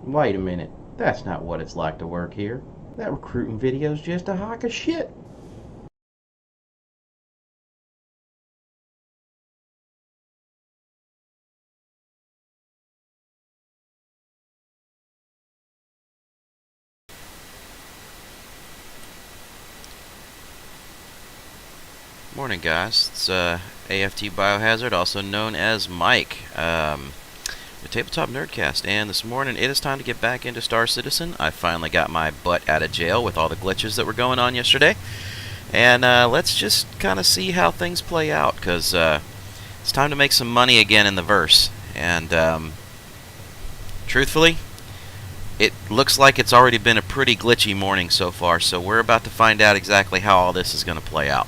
Wait a minute. That's not what it's like to work here. That recruiting video's just a hunk of shit. Morning, guys. It's AftBiohazard, also known as Mike, the Tabletop Nerdcast. And this morning, it is time to get back into Star Citizen. I finally got my butt out of jail with all the glitches that were going on yesterday. And let's just kind of see how things play out, because it's time to make some money again in the verse. And truthfully, it looks like it's already been a pretty glitchy morning so far, so we're about to find out exactly how all this is going to play out.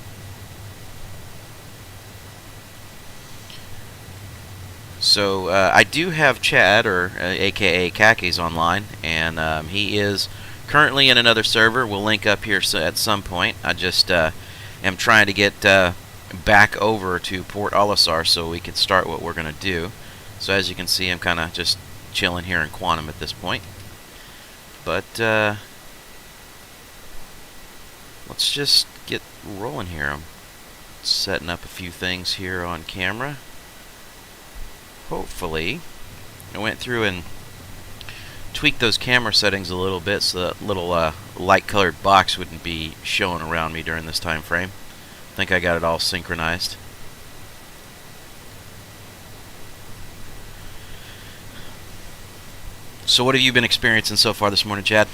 So I do have Chad, or aka Kakis, online, and he is currently in another server. We'll link up here at some point. I just am trying to get back over to Port Olisar so we can start what we're going to do. So as you can see, I'm kind of just chilling here in Quantum at this point. But let's just get rolling here. I'm setting up a few things here on camera. Hopefully, I went through and tweaked those camera settings a little bit so that little light-colored box wouldn't be showing around me during this time frame. I think I got it all synchronized. So what have you been experiencing so far this morning, Chad?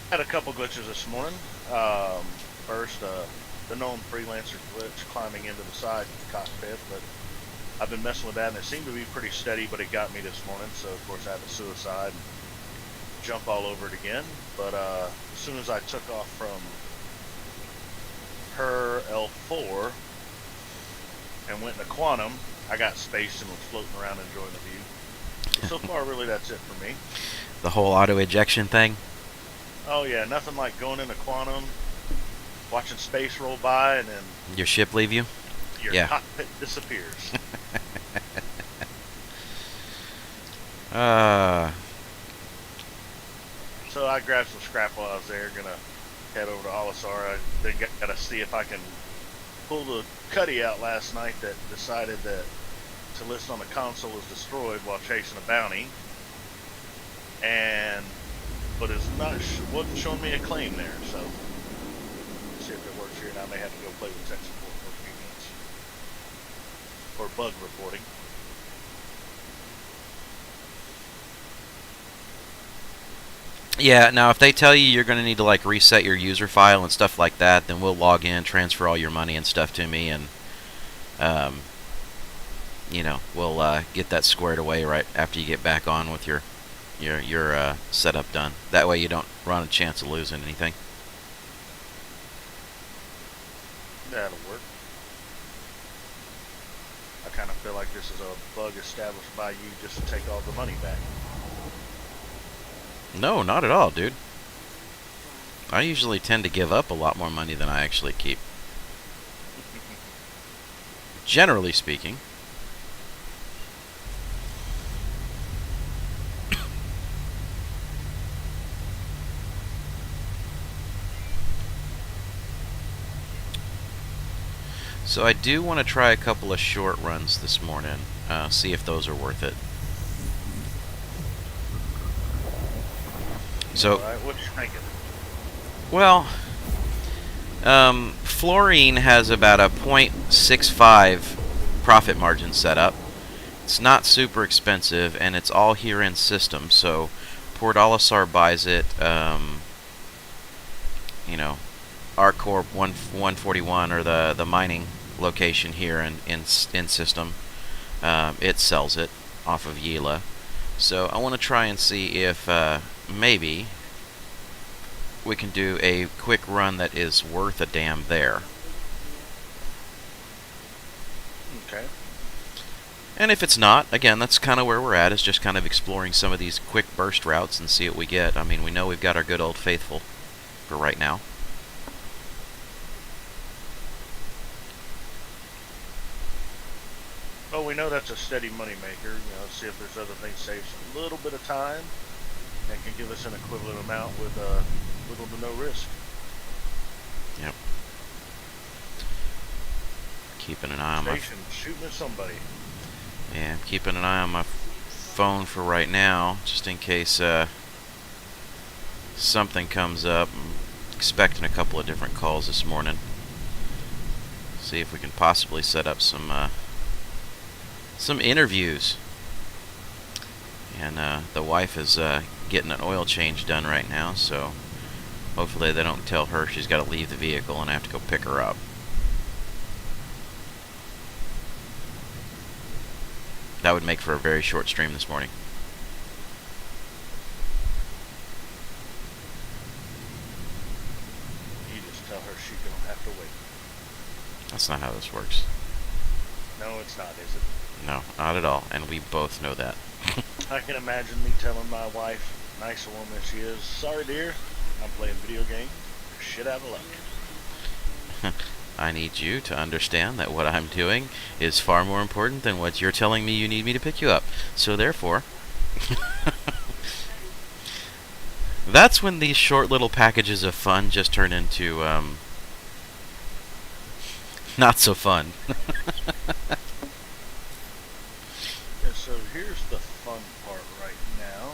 Had a couple glitches this morning. First, the known freelancer glitch climbing into the side of the cockpit, but I've been messing with that, and it seemed to be pretty steady, but it got me this morning, so of course I had to suicide and jump all over it again. But as soon as I took off from her L4 and went into Quantum, I got spaced and was floating around enjoying the view. So far, really, that's it for me. The whole auto ejection thing? Oh yeah, nothing like going into Quantum, watching space roll by, and then Your ship leave you? your cockpit disappears. So I grabbed some scrap while I was there, gonna head over to Olisar. I then gotta see if I can pull the cuddy out last night that decided that to list on the console is destroyed while chasing a bounty, but it's not wasn't showing me a claim there. So see if it works here, and I may have to go play with tech support for a few minutes for bug reporting. Yeah, now if they tell you you're going to need to like reset your user file and stuff like that, then we'll log in, transfer all your money and stuff to me, and you know, we'll get that squared away right after you get back on with your setup done. That way you don't run a chance of losing anything. That'll work. I kind of feel like this is a bug established by you just to take all the money back. No, not at all, dude. I usually tend to give up a lot more money than I actually keep. Generally speaking. So I do want to try a couple of short runs this morning, see if those are worth it. So, Alright, what you thinking? well, fluorine has about a 0.65 profit margin set up. It's not super expensive, and it's all here in system, so Port Olisar buys it, you know, ArcCorp 141, or the mining location here in system, it sells it off of Yela. So I want to try and see if maybe we can do a quick run that is worth a damn there. Okay. And if it's not, again, that's kind of where we're at, is just kind of exploring some of these quick burst routes and see what we get. I mean, we know we've got our good old faithful for right now. Well, we know that's a steady money maker. See if there's other things saves a little bit of time and can give us an equivalent amount with little to no risk. Yep. Keeping an eye on my shooting at somebody. Yeah, I'm keeping an eye on my phone for right now, just in case something comes up. I'm expecting a couple of different calls this morning. See if we can possibly set up some interviews. And the wife is getting an oil change done right now, so hopefully they don't tell her she's got to leave the vehicle and I have to go pick her up. That would make for a very short stream this morning. You just tell her she's going to have to wait. That's not how this works. No, it's not, is it? No, not at all, and we both know that. I can imagine me telling my wife, nice a woman as she is, sorry dear, I'm playing video game. Shit out of luck. I need you to understand that what I'm doing is far more important than what you're telling me you need me to pick you up. So therefore, that's when these short little packages of fun just turn into, not so fun. And so here's the fun part right now.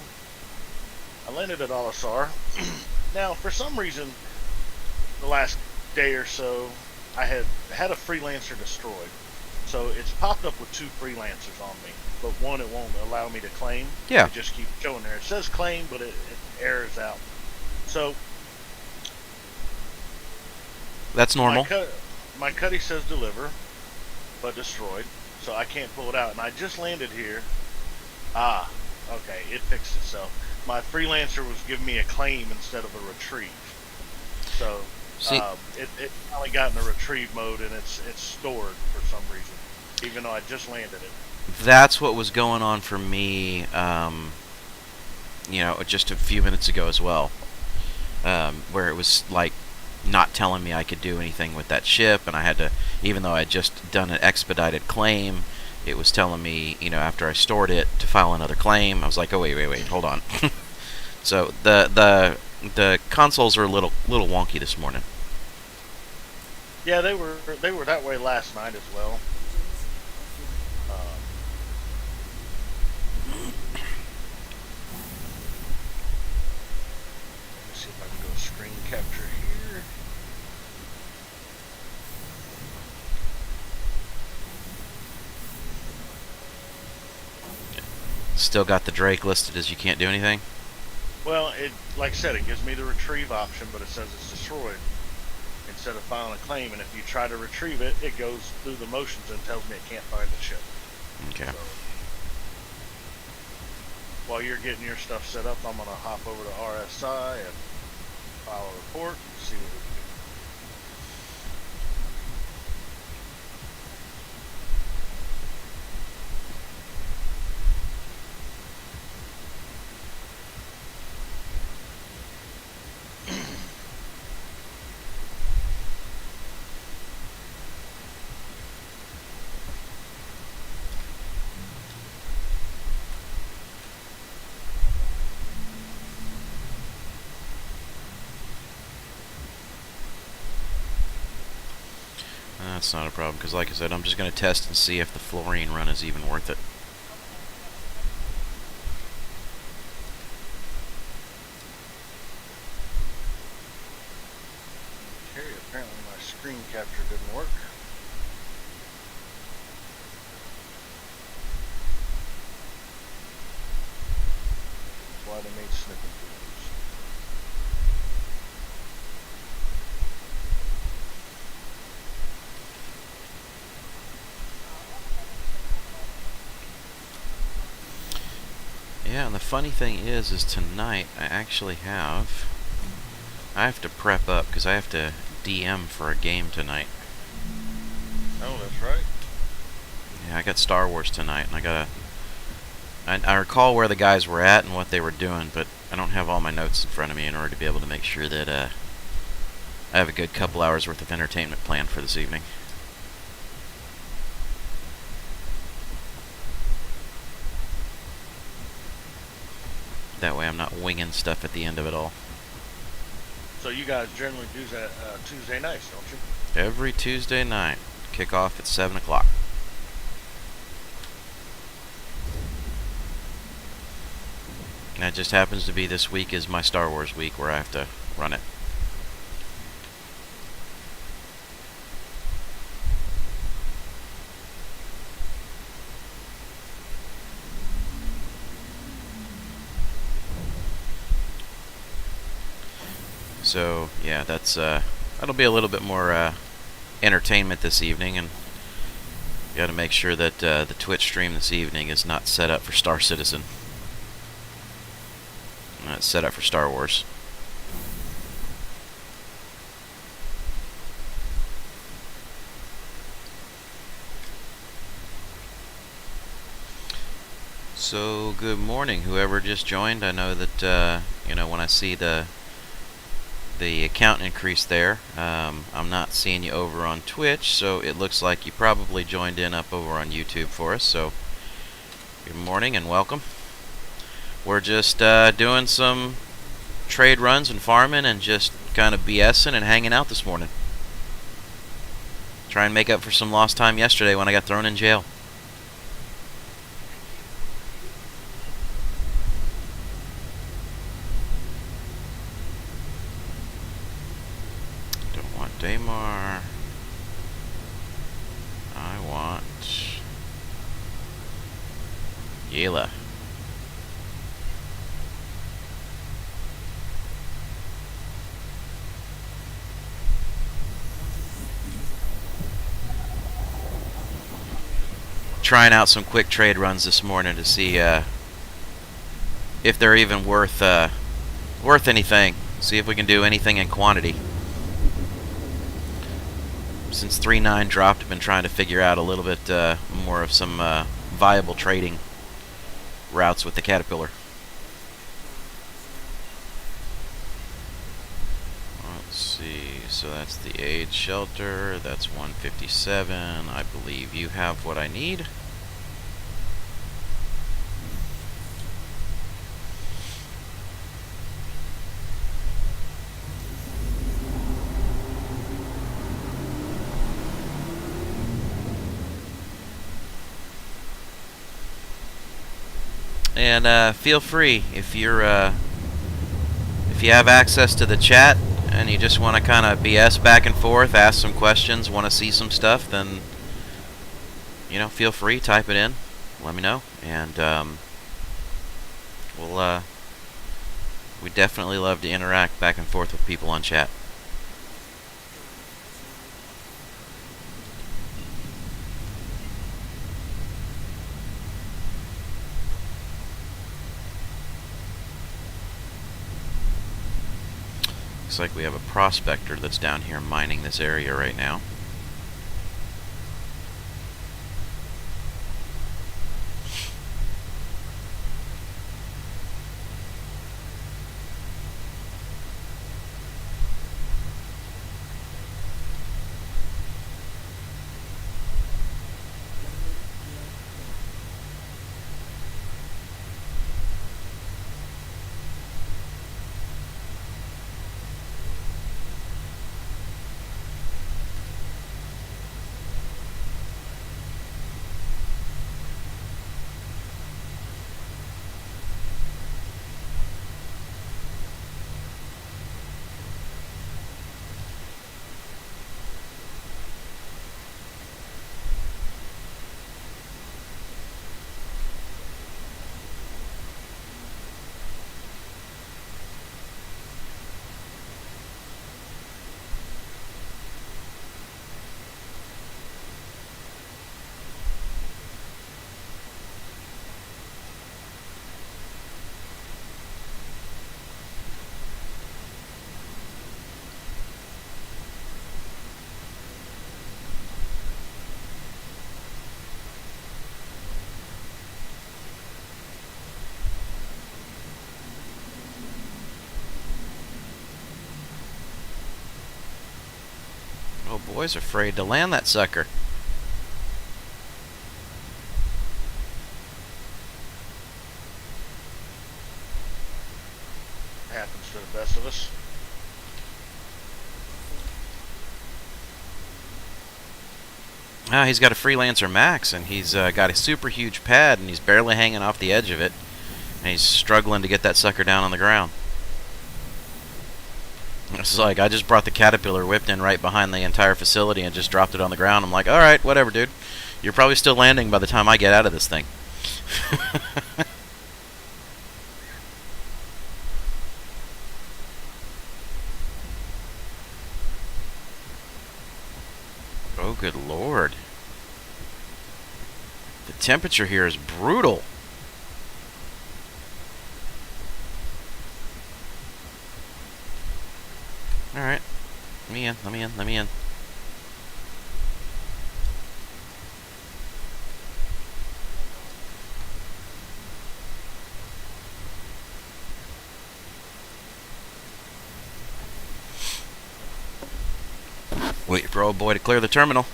I landed at Al-Asar. Now, for some reason, the last day or so, I had a freelancer destroyed. So it's popped up with 2 freelancers on me, but one it won't allow me to claim. Yeah. It just keeps showing there. It says claim, but it errors out. So That's normal. My cuddy says deliver, but destroyed, so I can't pull it out. And I just landed here. Ah, okay, it fixed itself. My freelancer was giving me a claim instead of a retrieve. So See, it finally got in the retrieve mode, and it's stored for some reason, even though I just landed it. that's what was going on for me, just a few minutes ago as well, where it was like not telling me I could do anything with that ship, and I had to, even though I had just done an expedited claim, it was telling me, after I stored it, to file another claim. I was like, oh wait, hold on. So the consoles are a little wonky this morning. Yeah, they were that way last night as well. Let me see if I can go screen capture here. Still got the Drake listed as you can't do anything? Well, like I said, it gives me the retrieve option, but it says it's destroyed instead of filing a claim. And if you try to retrieve it, it goes through the motions and tells me it can't find the ship. Okay. So, while you're getting your stuff set up, I'm going to hop over to RSI and file a report and see what we can do. That's not a problem, because like I said, I'm just going to test and see if the fluorine run is even worth it. Okay, apparently my screen capture didn't work. That's why they made snipping tools. Yeah, and the funny thing is tonight I have to prep up, because I have to DM for a game tonight. Oh, that's right. Yeah, I got Star Wars tonight, and I recall where the guys were at and what they were doing, but I don't have all my notes in front of me in order to be able to make sure that I have a good couple hours worth of entertainment planned for this evening. That way I'm not winging stuff at the end of it all. So you guys generally do that Tuesday nights, don't you? Every Tuesday night. Kick off at 7 o'clock. That just happens to be this week is my Star Wars week where I have to run it. So yeah, that'll be a little bit more entertainment this evening, and you got to make sure that the Twitch stream this evening is not set up for Star Citizen. It's set up for Star Wars. So good morning, whoever just joined. I know that when I see the account increase there, I'm not seeing you over on Twitch, so it looks like you probably joined in up over on YouTube for us. So good morning and welcome. We're just doing some trade runs and farming and just kind of BSing and hanging out this morning. Try and make up for some lost time yesterday when I got thrown in jail. Don't want Daymar. I want Yela. Trying out some quick trade runs this morning to see if they're even worth anything. See if we can do anything in quantity. Since 3.9 dropped, I've been trying to figure out a little bit more of some viable trading routes with the Caterpillar. Let's see, so that's the AIDS shelter, that's 157. I believe you have what I need. And feel free if you have access to the chat and you just want to kind of BS back and forth, ask some questions, want to see some stuff, then feel free, type it in, let me know, and we definitely love to interact back and forth with people on chat. Looks like we have a prospector that's down here mining this area right now. Oh, boy's afraid to land that sucker. happens to the best of us. He's got a Freelancer Max, and he's got a super huge pad, and he's barely hanging off the edge of it. And he's struggling to get that sucker down on the ground. It's like, I just brought the Caterpillar whipped in right behind the entire facility and just dropped it on the ground. I'm like, alright, whatever, dude. You're probably still landing by the time I get out of this thing. Oh, good lord. The temperature here is brutal. Alright. Let me in, let me in, let me in. Wait for old boy to clear the terminal.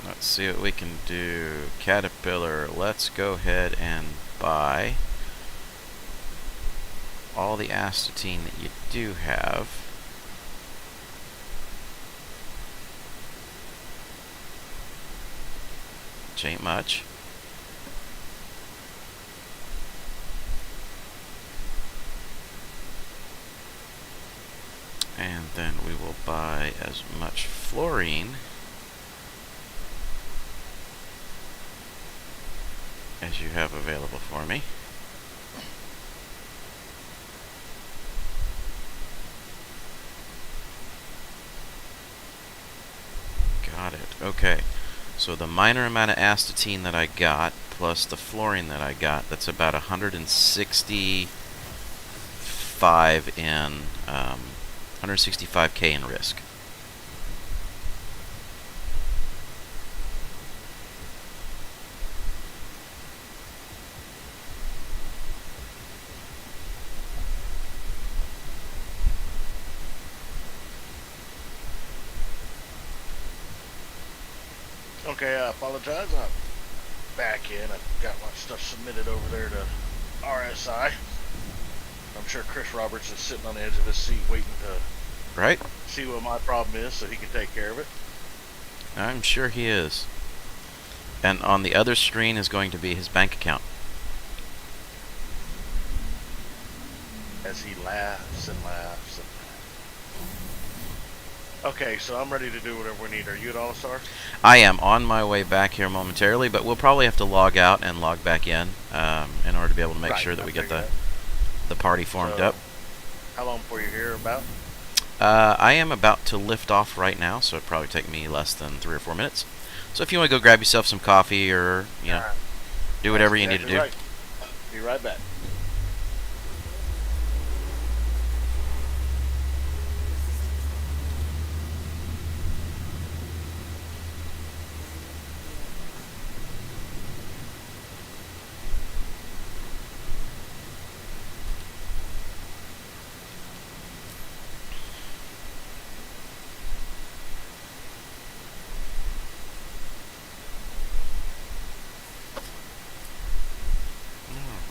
Let's see what we can do. Caterpillar, let's go ahead and buy all the astatine that you do have. Which ain't much. And then we will buy as much fluorine as you have available for me. Got it. Okay. So the minor amount of astatine that I got plus the fluorine that I got, that's about 165 in 165k in risk. Okay, I apologize. I'm back in. I've got my stuff submitted over there to RSI. I'm sure Chris Roberts is sitting on the edge of his seat waiting to Right? see what my problem is so he can take care of it. I'm sure he is. And on the other screen is going to be his bank account. As he laughs and laughs and laughs. Okay, so I'm ready to do whatever we need. Are you at All-Star? I am on my way back here momentarily, but we'll probably have to log out and log back in order to be able to make sure that we get the party formed up. How long before you're here about? I am about to lift off right now, so it'll probably take me less than 3 or 4 minutes. So if you want to go grab yourself some coffee or, you know, do whatever you need to do. Right. Be right back.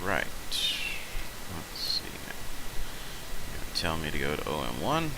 Right. Let's see. You're gonna tell me to go to OM1.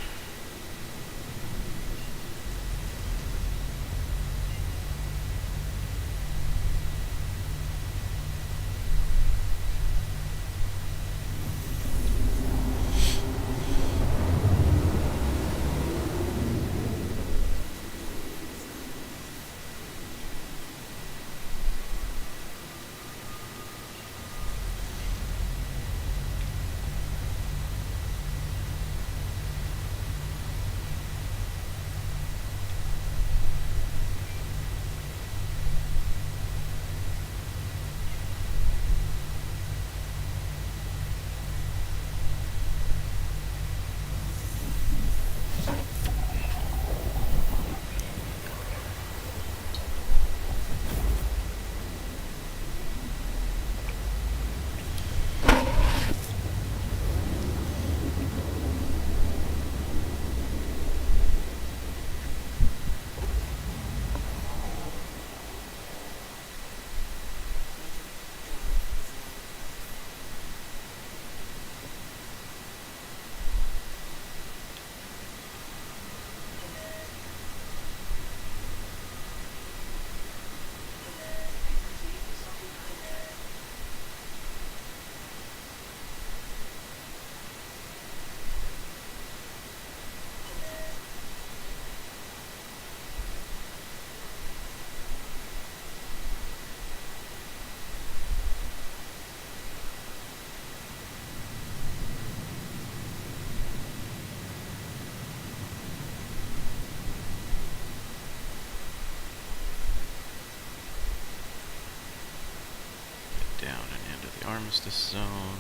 Armistice zone.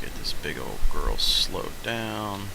Get this big old girl slowed down.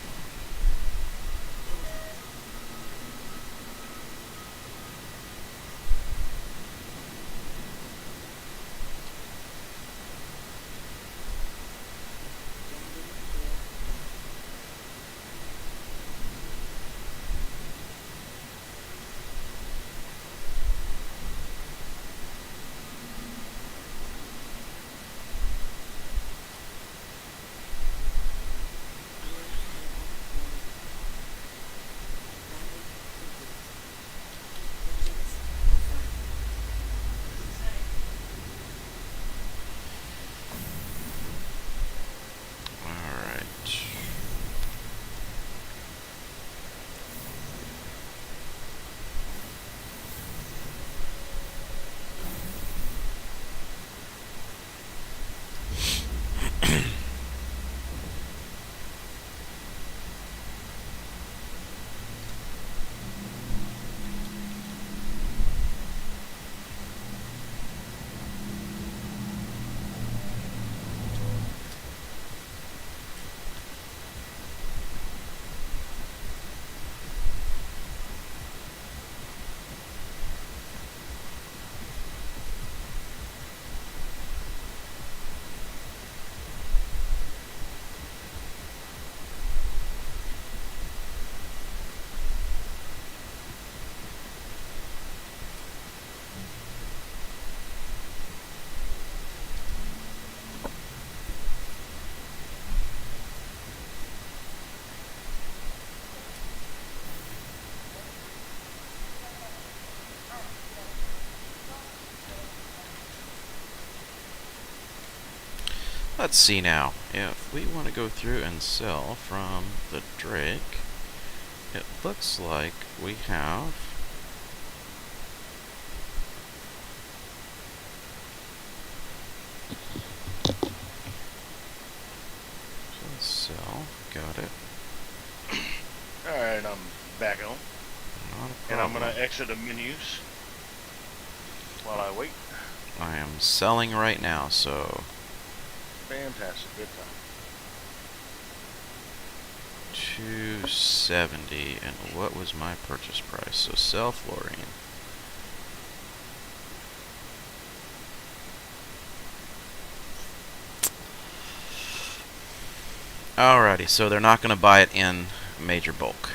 Let's see now. If we want to go through and sell from the Drake, it looks like we have sell. Got it. Alright, I'm back on. Not a And I'm problem. going to exit the menus while I wait. I am selling right now, so Fantastic. Good time. 270. And what was my purchase price? So sell fluorine. Alrighty, so they're not going to buy it in major bulk.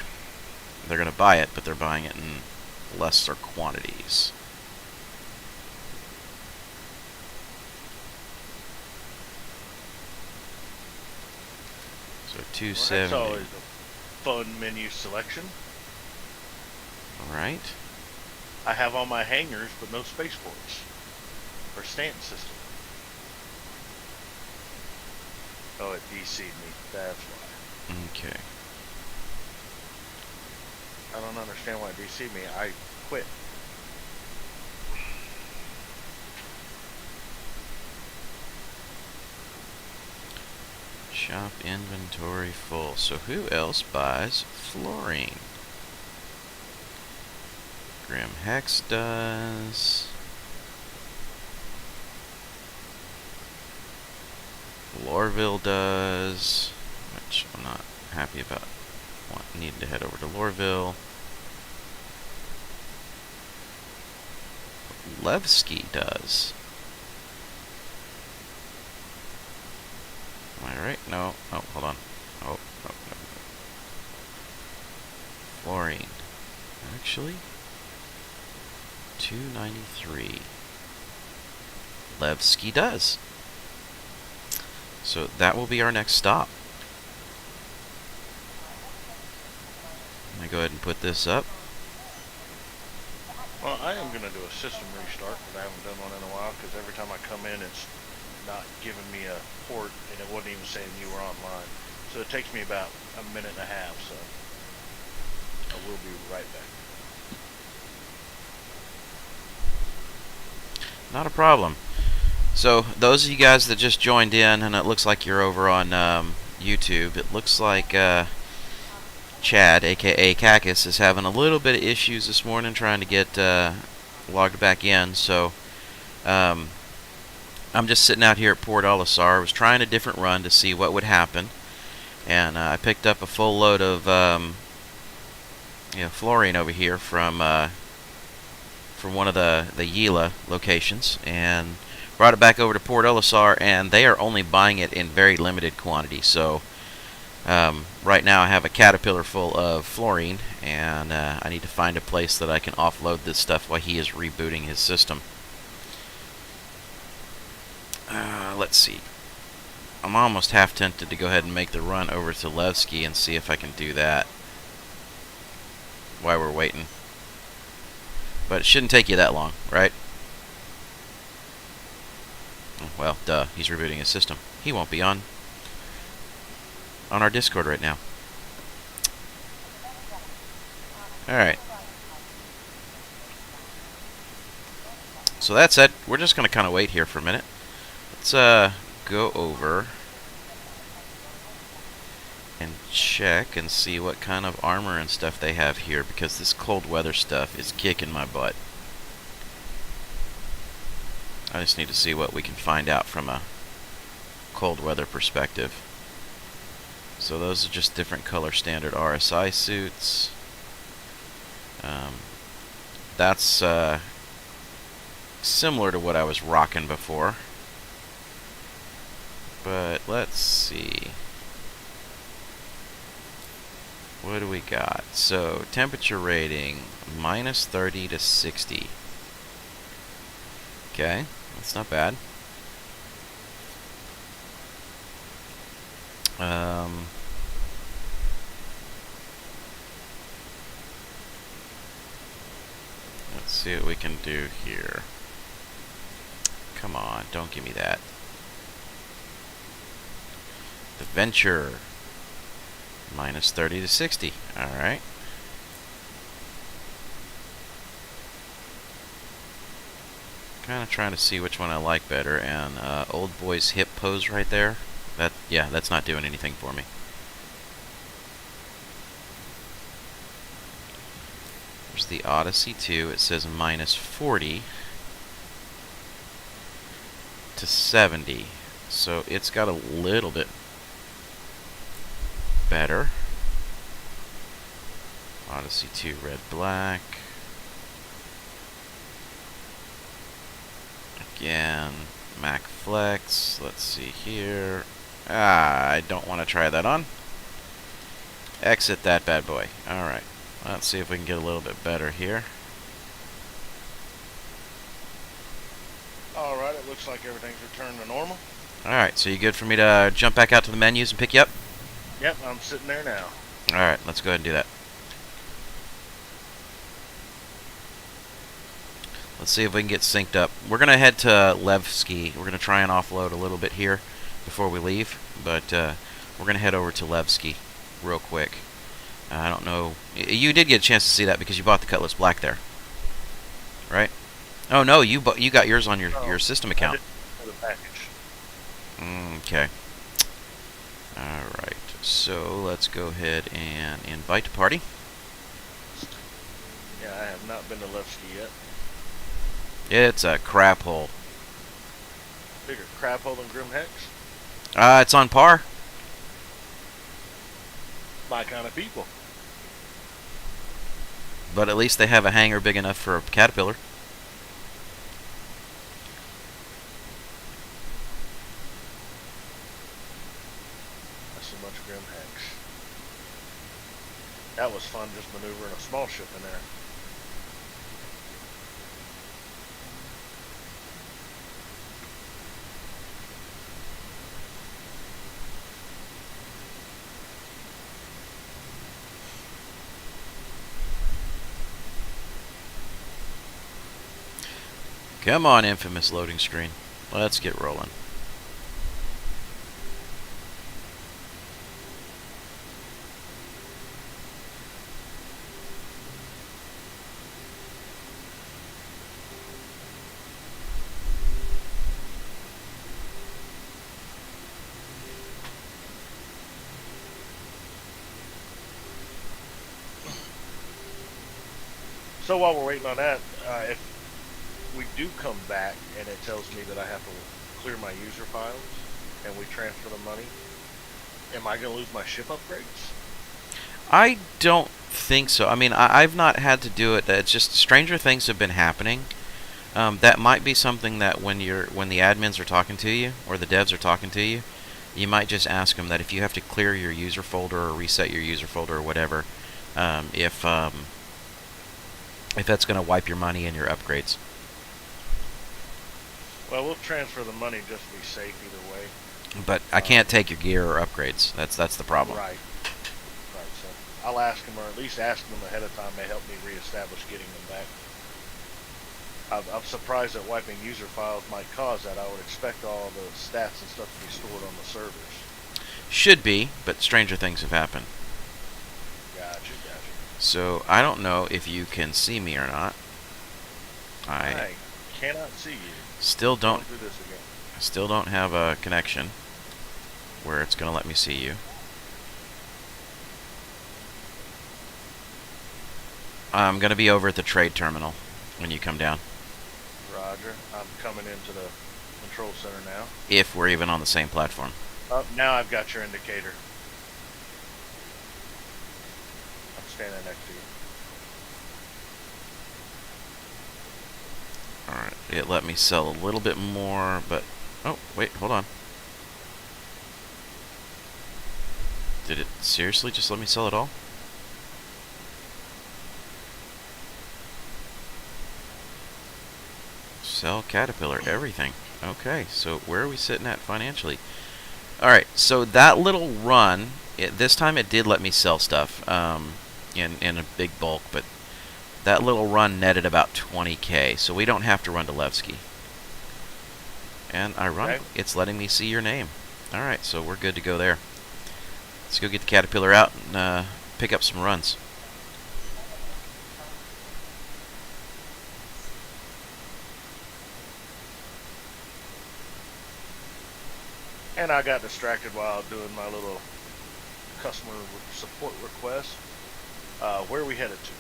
They're going to buy it, but they're buying it in lesser quantities. So Well, 270. that's always a fun menu selection. Alright. I have all my hangers, but no spaceports. Or stand system. Oh, it DC'd me. That's why. Okay. I don't understand why it DC'd me. I quit. Shop inventory full. So who else buys fluorine? Grim Hex does. Lorville does, which I'm not happy about. Needing to head over to Lorville. Levski does. Am I right? No. Oh, hold on. Oh, no, no. Fluorine. Actually, 293. Levski does. So that will be our next stop. I'm going to go ahead and put this up. Well, I am going to do a system restart, because I haven't done one in a while, because every time I come in, it's not giving me a port, and it wasn't even saying you were online. So it takes me about a minute and a half, so I will be right back. Not a problem. So those of you guys that just joined in, and it looks like you're over on YouTube, it looks like Chad, aka Cacus, is having a little bit of issues this morning trying to get logged back in. So I'm just sitting out here at Port Olisar. I was trying a different run to see what would happen, and I picked up a full load of fluorine over here from one of the Yela locations, and brought it back over to Port Olisar, and they are only buying it in very limited quantity. So right now I have a Caterpillar full of fluorine, and I need to find a place that I can offload this stuff while he is rebooting his system. Let's see. I'm almost half tempted to go ahead and make the run over to Levski and see if I can do that while we're waiting. But it shouldn't take you that long, right? Well, duh, he's rebooting his system. He won't be on our Discord right now. Alright. So that's it. We're just going to kind of wait here for a minute. Let's go over and check and see what kind of armor and stuff they have here, because this cold weather stuff is kicking my butt. I just need to see what we can find out from a cold weather perspective. So those are just different color standard RSI suits. That's similar to what I was rocking before. But let's see. What do we got? So temperature rating minus 30 to 60. Okay, that's not bad. Let's see what we can do here. Come on, don't give me that. The Venture, minus 30 to 60. Alright. Kind of trying to see which one I like better, and Old Boy's hip pose right there. Yeah, that's not doing anything for me. There's the Odyssey 2. It says minus 40 to 70. So it's got a little bit better. Odyssey 2 red black. Again, Mac Flex. Let's see here. I don't want to try that on. Exit that bad boy. Alright. Let's see if we can get a little bit better here. Alright, it looks like everything's returned to normal. Alright, so you good for me to jump back out to the menus and pick you up? Yep, I'm sitting there now. Alright, let's go ahead and do that. Let's see if we can get synced up. We're going to head to Levski. We're going to try and offload a little bit here before we leave, but we're going to head over to Levski real quick. I don't know. You did get a chance to see that because you bought the Cutlass Black there, right? Oh no, you got yours on your system account. For the package. Okay. All right. So let's go ahead and invite to party. Yeah, I have not been to Levski yet. It's a crap hole. Bigger crap hole than Grim Hex? It's on par. My kind of people. But at least they have a hangar big enough for a Caterpillar. Not so much Grim Hex. That was fun, just maneuvering a small ship in there. Come on, infamous loading screen. Let's get rolling. So while we're waiting on that, if we do come back and it tells me that I have to clear my user files and we transfer the money, am I going to lose my ship upgrades? I don't think so. I mean, I've not had to do it. It's just stranger things have been happening. That might be something that when the admins are talking to you or the devs are talking to you, you might just ask them that if you have to clear your user folder or reset your user folder or whatever, if that's going to wipe your money and your upgrades. Well, we'll transfer the money just to be safe either way. But I can't take your gear or upgrades. That's the problem. Right. Right. So I'll ask them, or at least ask them ahead of time. They help me reestablish getting them back. I'm surprised that wiping user files might cause that. I would expect all the stats and stuff to be stored on the servers. Should be, but stranger things have happened. Gotcha. So I don't know if you can see me or not. I cannot see you. Still don't. Do this again. I still don't have a connection where it's going to let me see you. I'm going to be over at the trade terminal when you come down. Roger. I'm coming into the control center now. If we're even on the same platform. Now I've got your indicator. I'm standing next to you. Alright, it let me sell a little bit more, but... Oh, wait, hold on. Did it seriously just let me sell it all? Sell Caterpillar, everything. Okay, so where are we sitting at financially? Alright, so that little run, this time it did let me sell stuff in a big bulk, but that little run netted about 20k, so we don't have to run to Levski. And ironically, it's letting me see your name. Alright, so we're good to go there. Let's go get the Caterpillar out and pick up some runs. And I got distracted while doing my little customer support request. Where are we headed to?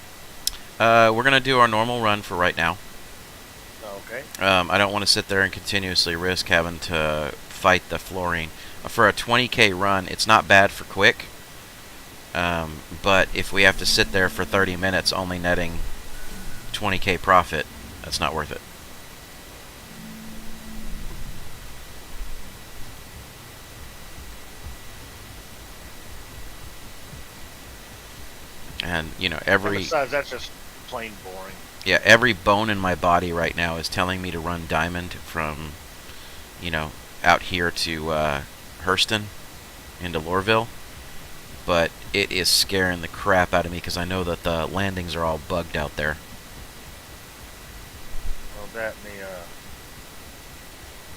We're going to do our normal run for right now. Okay. I don't want to sit there and continuously risk having to fight the fluorine. For a 20k run, it's not bad for quick. But if we have to sit there for 30 minutes only netting 20k profit, that's not worth it. And, you know, And besides, that's just plain boring. Yeah, every bone in my body right now is telling me to run diamond from, you know, out here to Hurston into Lorville. But it is scaring the crap out of me because I know that the landings are all bugged out there. Well, that and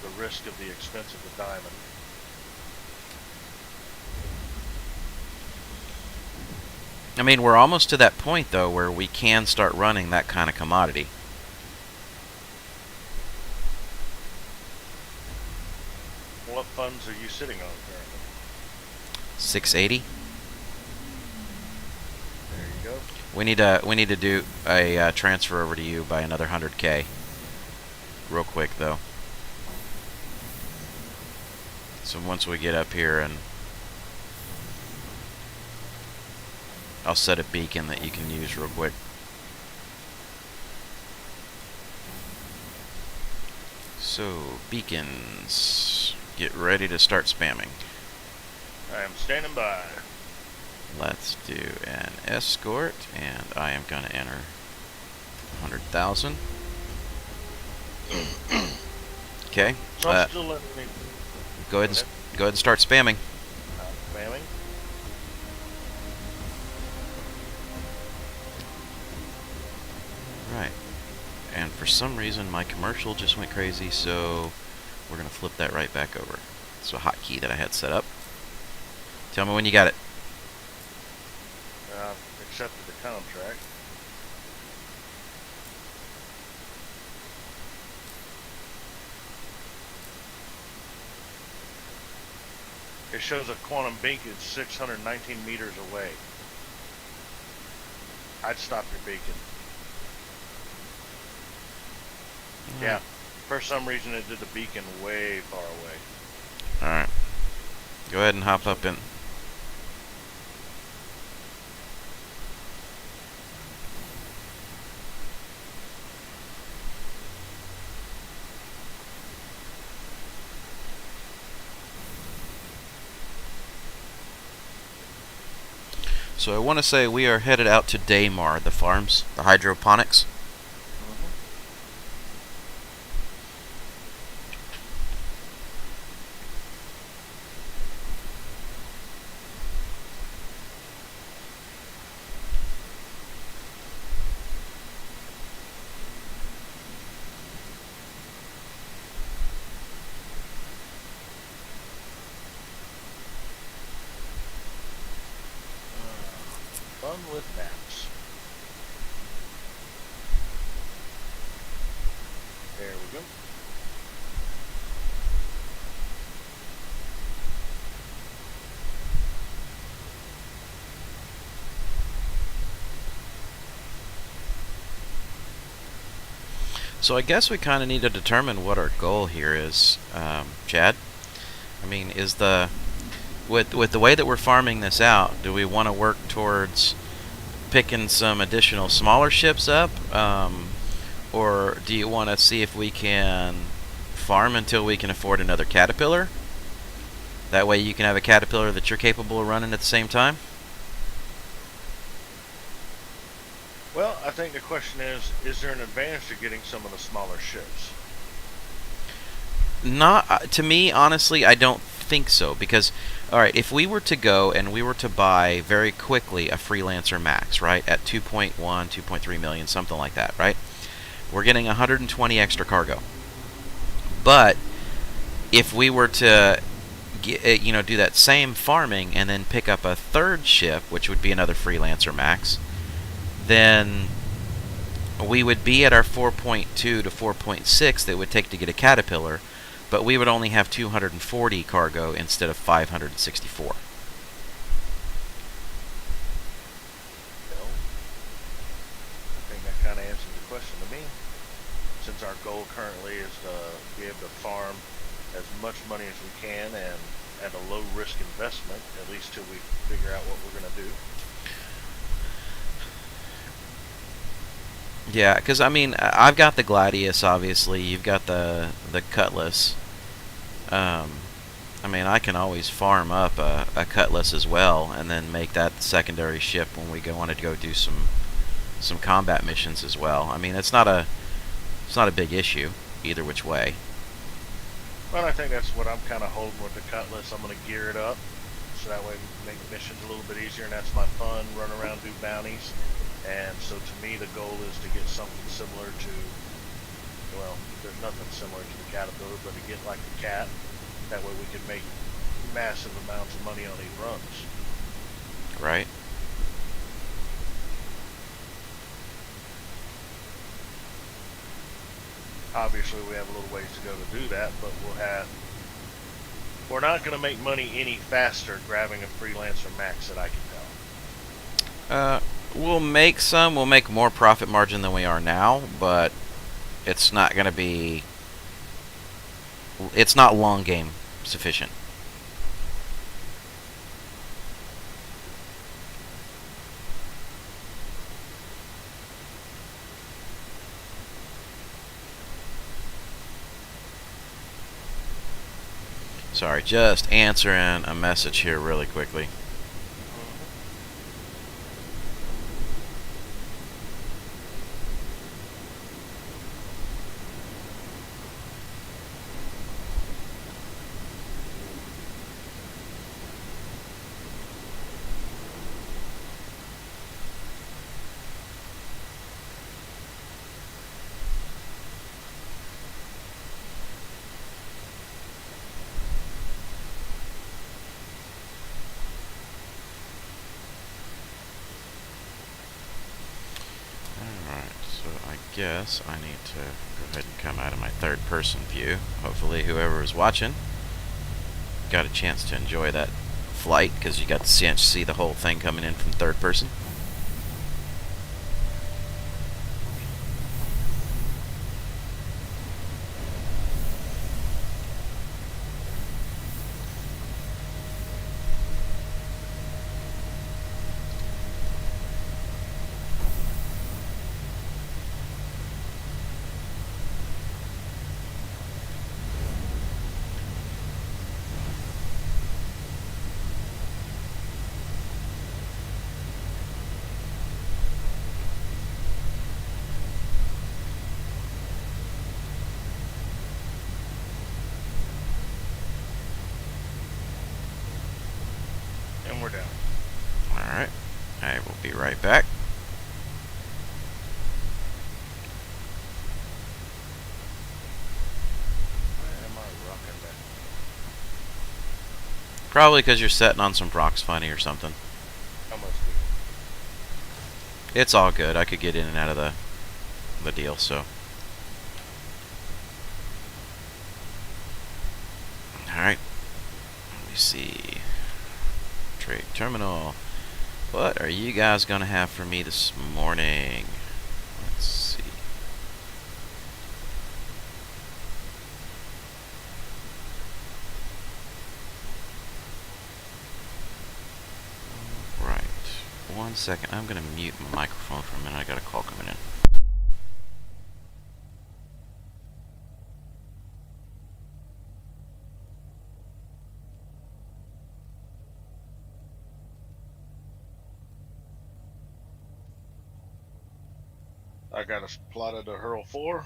the risk of the expense of the diamond. I mean, we're almost to that point, though, where we can start running that kind of commodity. What funds are you sitting on currently? 680. There you go. We need to do a transfer over to you by another 100k. Real quick, though. So once we get up here and I'll set a beacon that you can use real quick. So, beacons. Get ready to start spamming. I am standing by. Let's do an escort, and I am going to enter 100,000. Okay. So I'm still letting me... Go ahead and start spamming. Spamming. Right. And for some reason, my commercial just went crazy, so we're going to flip that right back over. It's a hotkey that I had set up. Tell me when you got it. Accepted the contract. It shows a quantum beacon 619 meters away. I'd stop your beacon. Yeah. For some reason, it did the beacon way far away. Alright. Go ahead and hop up in. So I want to say we are headed out to Daymar, the farms, the hydroponics. Fun with maps. There we go. So I guess we kind of need to determine what our goal here is, Chad. I mean, is with the way that we're farming this out, do we want to work towards picking some additional smaller ships up, or do you want to see if we can farm until we can afford another Caterpillar? That way you can have a Caterpillar that you're capable of running at the same time? Well, I think the question is there an advantage to getting some of the smaller ships? Not to me, honestly, I don't think so. Because, alright, if we were to go and we were to buy very quickly a Freelancer Max, right, at 2.1, 2.3 million, something like that, right? We're getting 120 extra cargo. But if we were to do that same farming and then pick up a third ship, which would be another Freelancer Max, then we would be at our 4.2 to 4.6 that it would take to get a Caterpillar, but we would only have 240 cargo instead of 564. Well, I think that kind of answers the question to me. Since our goal currently is to be able to farm as much money as we can and at a low risk investment, at least till we figure out what we're going to do. Yeah, because I mean, I've got the Gladius, obviously. You've got the Cutlass. I mean, I can always farm up a Cutlass as well, and then make that the secondary ship when we want to go do some combat missions as well. I mean, it's not a big issue either which way. Well, I think that's what I'm kind of holding with the Cutlass. I'm going to gear it up so that way we make missions a little bit easier, and that's my fun, run around, do bounties. And so to me, the goal is to get something similar to, well, there's nothing similar to the Caterpillar, but to get like the Cat. That way we can make massive amounts of money on these runs. Right. Obviously, we have a little ways to go to do that, but we're not going to make money any faster grabbing a Freelancer Max that I can tell. We'll make more profit margin than we are now, but it's not going to be, it's not long game sufficient. Sorry, just answering a message here really quickly. Guess I need to go ahead and come out of my third person view. Hopefully whoever is watching got a chance to enjoy that flight, because you got the chance to see the whole thing coming in from third person. Be right back. Why am I rocking that? Probably because you're setting on some rocks funny or something. How much? It's all good. I could get in and out of the deal, so. Alright. Let me see. Trade terminal. What are you guys going to have for me this morning? Let's see. Right. 1 second. I'm going to mute my microphone for a minute. I got a call coming in. I got us plotted to hurl 4.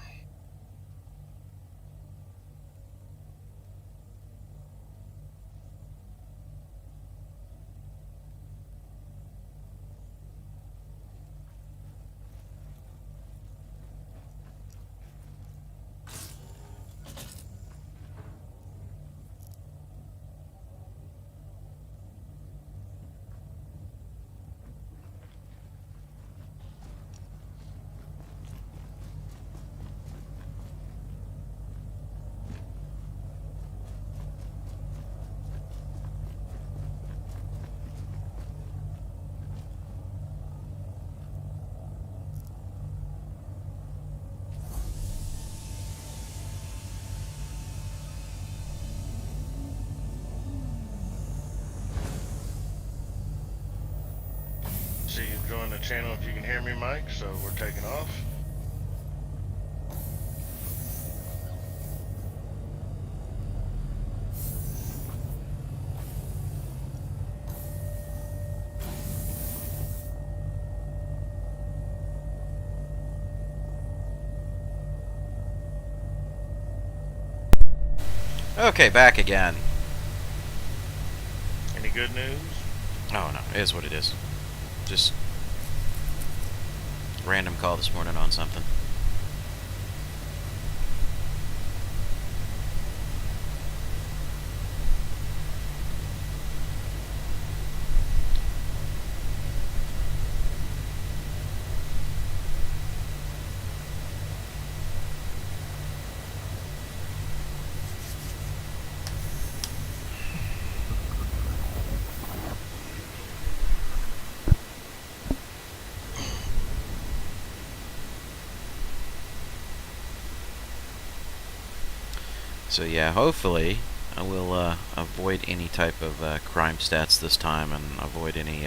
See you join the channel if you can hear me, Mike. So we're taking off. Okay, back again. Any good news? Oh no, it is what it is. Just random call this morning on something. So yeah, hopefully I will avoid any type of crime stats this time, and avoid any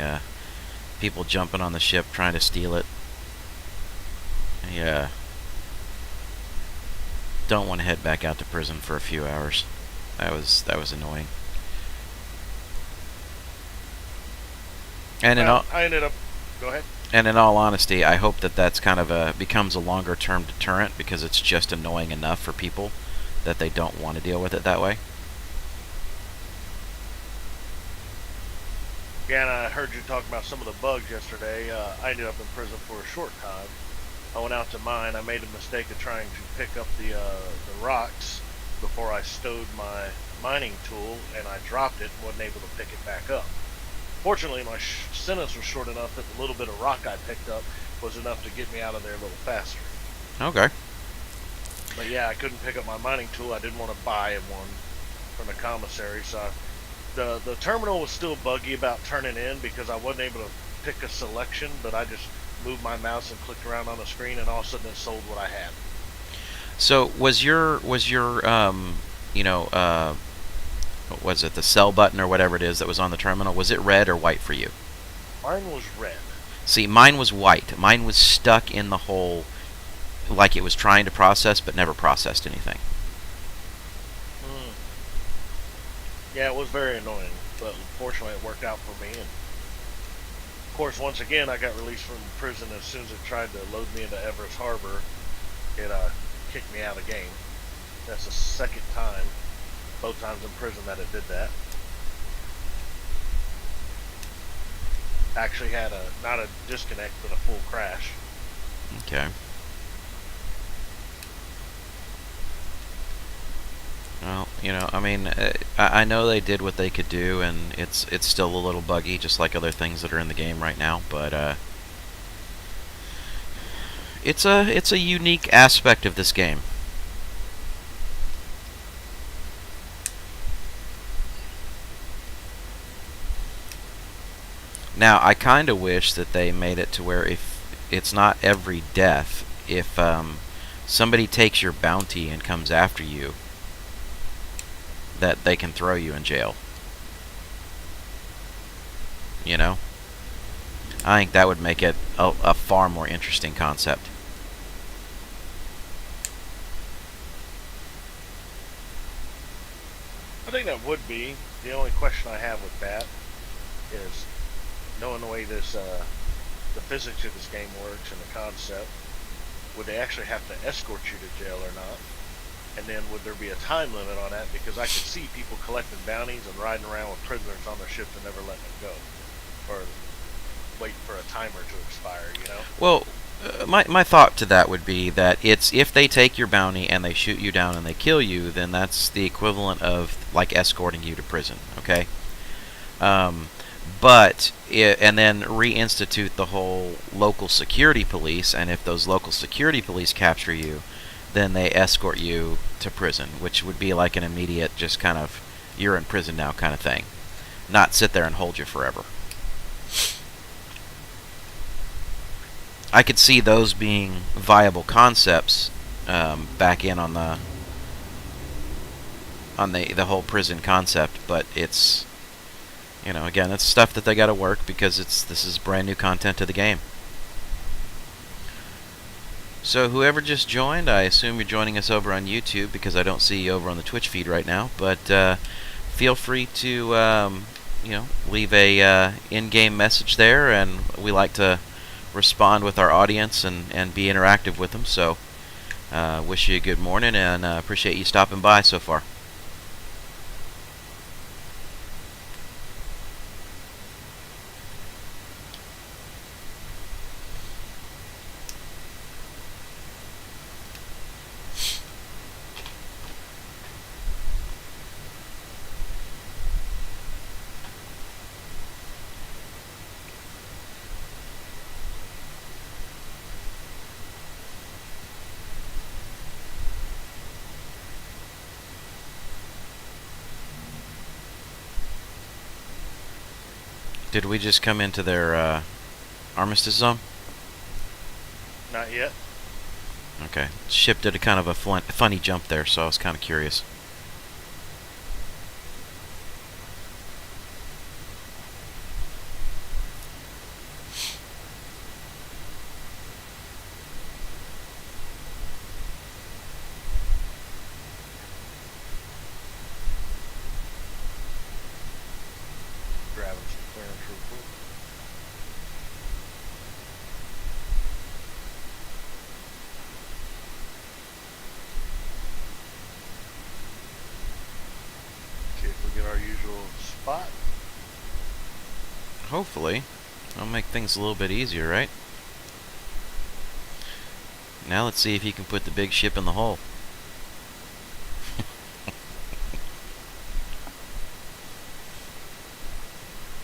people jumping on the ship trying to steal it. Yeah, don't want to head back out to prison for a few hours. That was annoying. And Well, I ended up. Go ahead. in all honesty, I hope that that's kind of becomes a longer term deterrent, because it's just annoying enough for people that they don't want to deal with it that way. Yeah, and I heard you talk about some of the bugs yesterday. I ended up in prison for a short time. I went out to mine. I made a mistake of trying to pick up the rocks before I stowed my mining tool, and I dropped it and wasn't able to pick it back up. Fortunately, my sentence was short enough that the little bit of rock I picked up was enough to get me out of there a little faster. Okay. But yeah, I couldn't pick up my mining tool. I didn't want to buy one from the commissary, so the terminal was still buggy about turning in because I wasn't able to pick a selection, but I just moved my mouse and clicked around on the screen, and all of a sudden it sold what I had. So was your you know, what was it, the sell button or whatever it is that was on the terminal, was it red or white for you? Mine was red. See, mine was white. Mine was stuck in the hole, like it was trying to process but never processed anything. Yeah, it was very annoying, but fortunately it worked out for me. And of course, once again, I got released from prison as soon as it tried to load me into Everest Harbor. It kicked me out of the game. That's the second time, both times in prison, that it did that. actually had a not a disconnect but a full crash. Okay. Well, I mean, I know they did what they could do, and it's still a little buggy, just like other things that are in the game right now. But it's a unique aspect of this game. Now, I kind of wish that they made it to where if it's not every death, if somebody takes your bounty and comes after you, that they can throw you in jail. I think that would make it a far more interesting concept. I think that would be. The only question I have with that is, knowing the way the physics of this game works and the concept, would they actually have to escort you to jail or not? And then would there be a time limit on that? Because I could see people collecting bounties and riding around with prisoners on their ship and never letting them go, or waiting for a timer to expire. Well, my thought to that would be that it's if they take your bounty and they shoot you down and they kill you, then that's the equivalent of like escorting you to prison. Okay. And then reinstitute the whole local security police, and if those local security police capture you, then they escort you to prison, which would be like an immediate, just kind of, you're in prison now kind of thing. Not sit there and hold you forever. I could see those being viable concepts back in on the whole prison concept, but it's, again, it's stuff that they got to work because this is brand new content to the game. So whoever just joined, I assume you're joining us over on YouTube because I don't see you over on the Twitch feed right now. But feel free to leave a in-game message there, and we like to respond with our audience and be interactive with them. So wish you a good morning, and appreciate you stopping by so far. Did we just come into their armistice zone? Not yet. Okay. Ship did a kind of a funny jump there, so I was kind of curious. Grabbing some clearance real quick. See if we get our usual spot. Hopefully. That'll make things a little bit easier, right? Now let's see if you can put the big ship in the hole.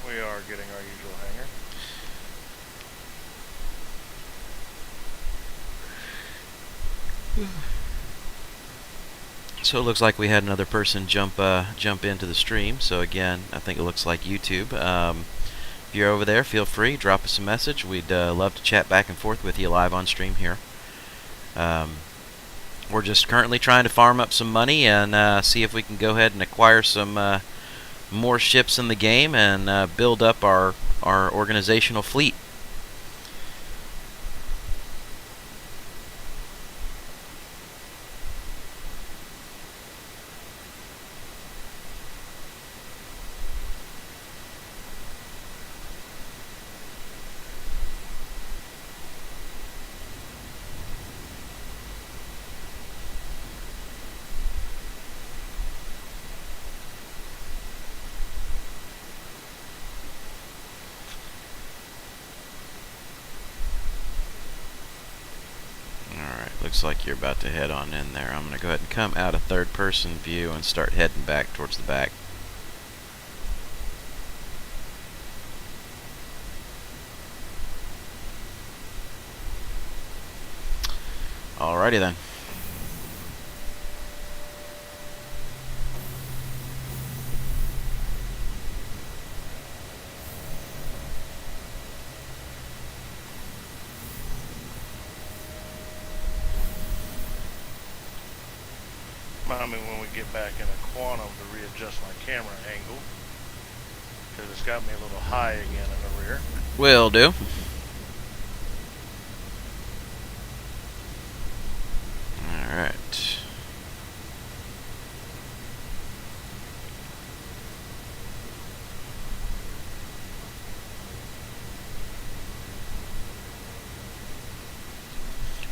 We are getting our usual hangar. So it looks like we had another person jump into the stream. So again, I think it looks like YouTube. If you're over there, feel free, drop us a message. We'd love to chat back and forth with you live on stream here. We're just currently trying to farm up some money and see if we can go ahead and acquire some more ships in the game and build up our organizational fleet. looks like you're about to head on in there. I'm going to go ahead and come out of third-person view and start heading back towards the back. Alrighty then. Remind me when we get back in a quantum to readjust my camera angle, because it's got me a little high again in the rear. Will do. Alright.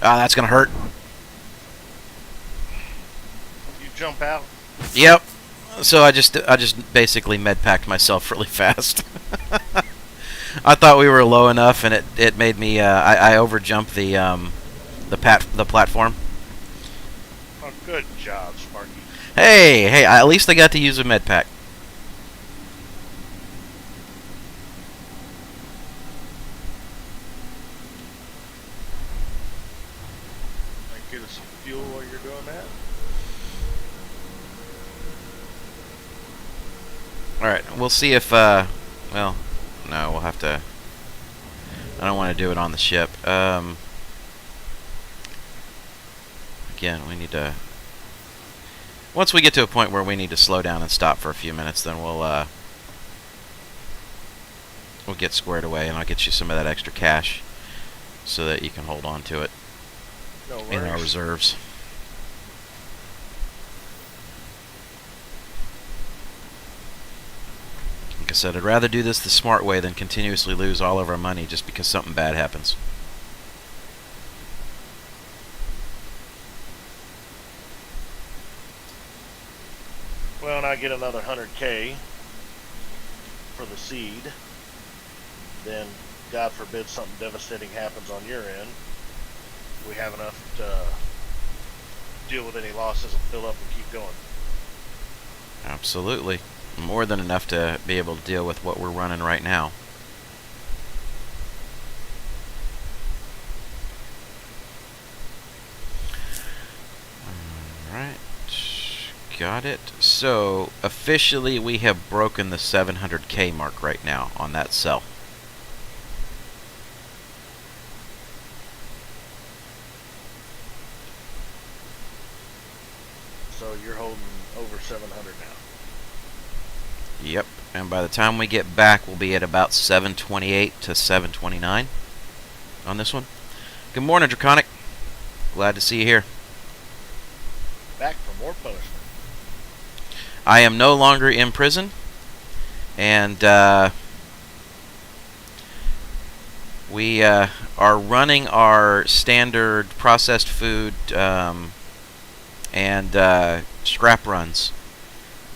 Ah, that's gonna hurt. You jump out. Yep. So I just basically med packed myself really fast. I thought we were low enough, and it made me I overjumped the platform. Oh, good job, Sparky. Hey, at least I got to use a med pack. Get us some fuel while you're doing that. Alright, we'll see if, well, no, we'll have to, I don't want to do it on the ship. Again, we need to, once we get to a point where we need to slow down and stop for a few minutes, then we'll get squared away, and I'll get you some of that extra cash so that you can hold on to it No worries. in our reserves. Like I said, I'd rather do this the smart way than continuously lose all of our money just because something bad happens. Well, and I get another 100K for the seed, then God forbid something devastating happens on your end, we have enough to deal with any losses and fill up and keep going. Absolutely. More than enough to be able to deal with what we're running right now. Alright. Got it. So, officially we have broken the 700K mark right now on that cell. So you're holding over 700 now. Yep. And by the time we get back, we'll be at about 728 to 729 on this one. Good morning, Draconic. Glad to see you here. Back for more punishment. I am no longer in prison, and we are running our standard processed food and scrap runs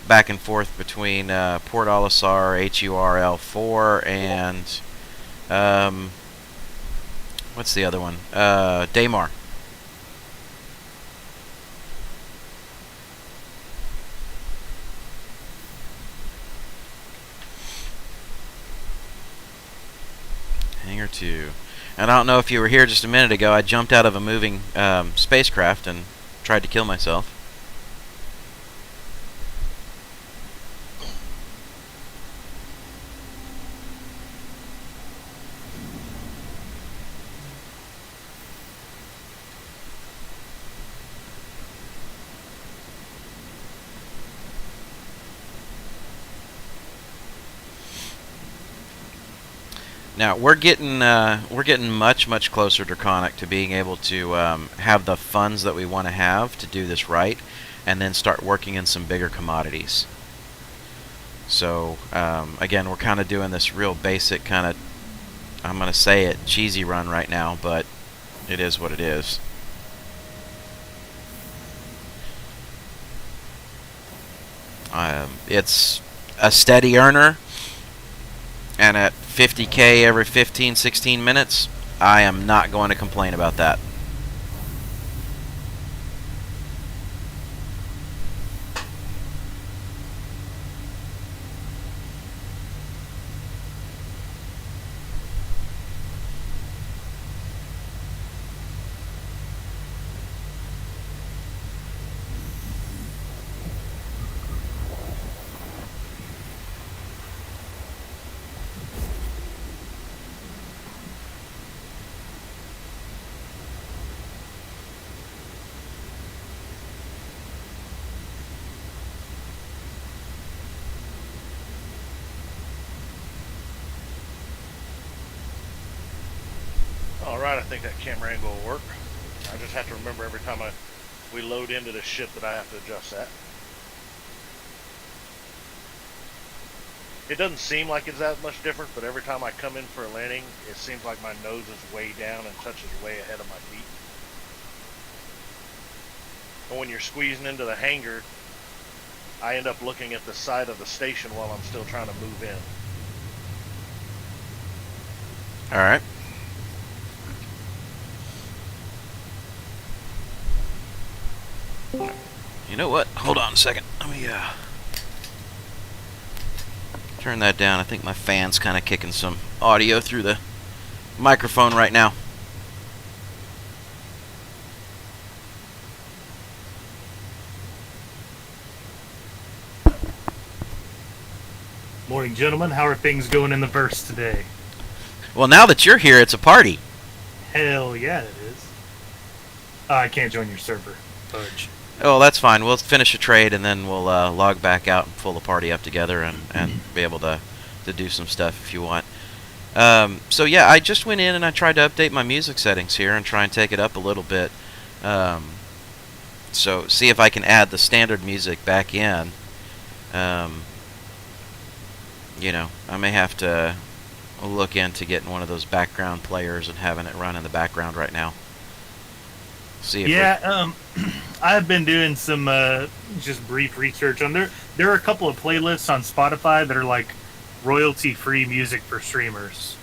back and forth between Port Olisar, HURL4, and what's the other one? Daymar. Hangar 2. And I don't know if you were here just a minute ago, I jumped out of a moving spacecraft and tried to kill myself. Now we're getting much closer, Draconic, to being able to have the funds that we want to have to do this right, and then start working in some bigger commodities. So again, we're kind of doing this real basic kind of, I'm going to say it, cheesy run right now, but it is what it is. It's a steady earner, and at 50K every 15-16 minutes, I am not going to complain about that. Alright, I think that camera angle will work. I just have to remember every time we load into the ship that I have to adjust that. It doesn't seem like it's that much different, but every time I come in for a landing, it seems like my nose is way down and touches way ahead of my feet. And when you're squeezing into the hangar, I end up looking at the side of the station while I'm still trying to move in. Alright. You know what? Hold on a second. Let me turn that down. I think my fan's kind of kicking some audio through the microphone right now. Morning, gentlemen. How are things going in the verse today? Well, now that you're here, it's a party. Hell yeah, it is. I can't join your server. Fudge. Oh, that's fine. We'll finish a trade and then we'll log back out and pull the party up together and be able to do some stuff if you want. So yeah, I just went in and I tried to update my music settings here and try and take it up a little bit. So see if I can add the standard music back in. You know, I may have to look into getting one of those background players and having it run in the background right now. See if I've been doing some just brief research on there. There are a couple of playlists on Spotify that are like royalty-free music for streamers.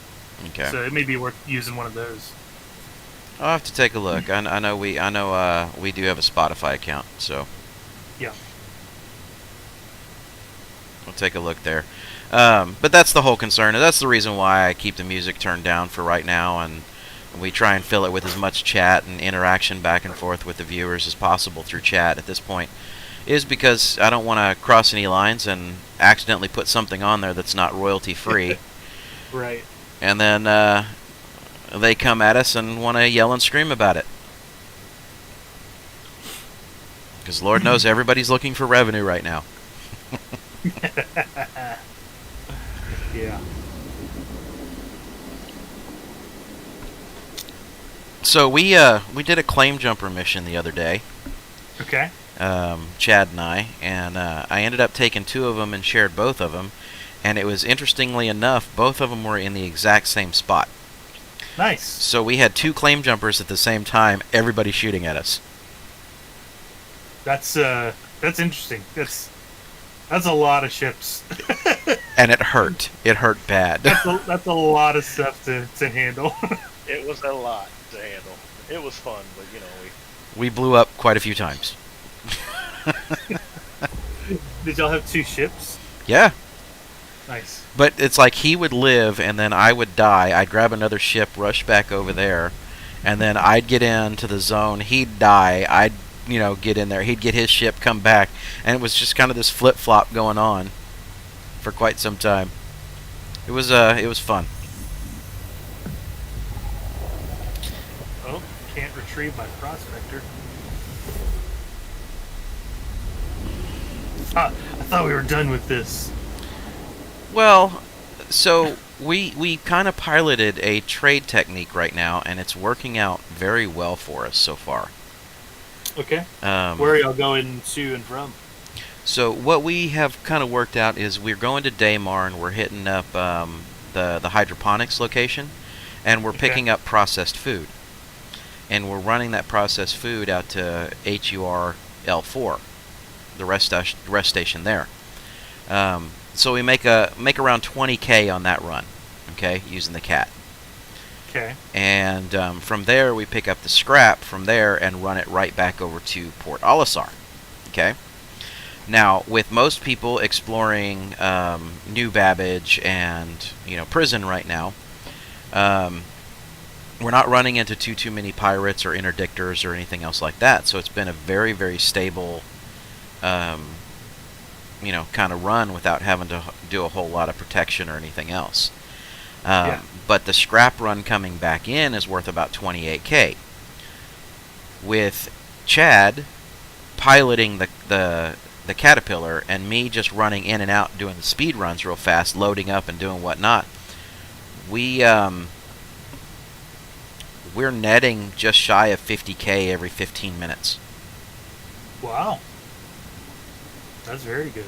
Okay. So it may be worth using one of those. I'll have to take a look. I know we do have a Spotify account, so yeah, we'll take a look there. But that's the whole concern. And that's the reason why I keep the music turned down for right now, and we try and fill it with as much chat and interaction back and forth with the viewers as possible through chat at this point, is because I don't want to cross any lines and accidentally put something on there that's not royalty free. Right. And then they come at us and want to yell and scream about it. Because Lord knows everybody's looking for revenue right now. Yeah. So we did a claim jumper mission the other day. Okay. Chad and I ended up taking 2 of them and shared both of them, and it was, interestingly enough, both of them were in the exact same spot. Nice. So we had 2 claim jumpers at the same time, everybody shooting at us. That's interesting. That's a lot of ships. And it hurt. It hurt bad. That's a lot of stuff to handle. It was a lot to handle. It was fun, but you know, We blew up quite a few times. Did y'all have 2 ships? Yeah. Nice. But it's like he would live, and then I would die. I'd grab another ship, rush back over there, and then I'd get into the zone. He'd die. I'd, get in there. He'd get his ship, come back, and it was just kind of this flip-flop going on for quite some time. It was fun. Oh, can't retrieve my prospector. I thought we were done with this. Well, so we kind of piloted a trade technique right now, and it's working out very well for us so far. Okay. Where are y'all going to and from? So what we have kind of worked out is we're going to Daymar, and we're hitting up the hydroponics location, and we're picking up processed food. And we're running that processed food out to HUR L4, the rest station there. So we make around 20K on that run, okay, using the cat. Okay. And from there we pick up the scrap from there and run it right back over to Port Olisar, okay. Now, with most people exploring New Babbage and prison right now, we're not running into too many pirates or interdictors or anything else like that. So it's been a very, very stable, kind of run without having to do a whole lot of protection or anything else. But the scrap run coming back in is worth about 28K. With Chad piloting the Caterpillar and me just running in and out doing the speed runs real fast, loading up and doing whatnot, we we're netting just shy of 50K every 15 minutes. Wow. That's very good.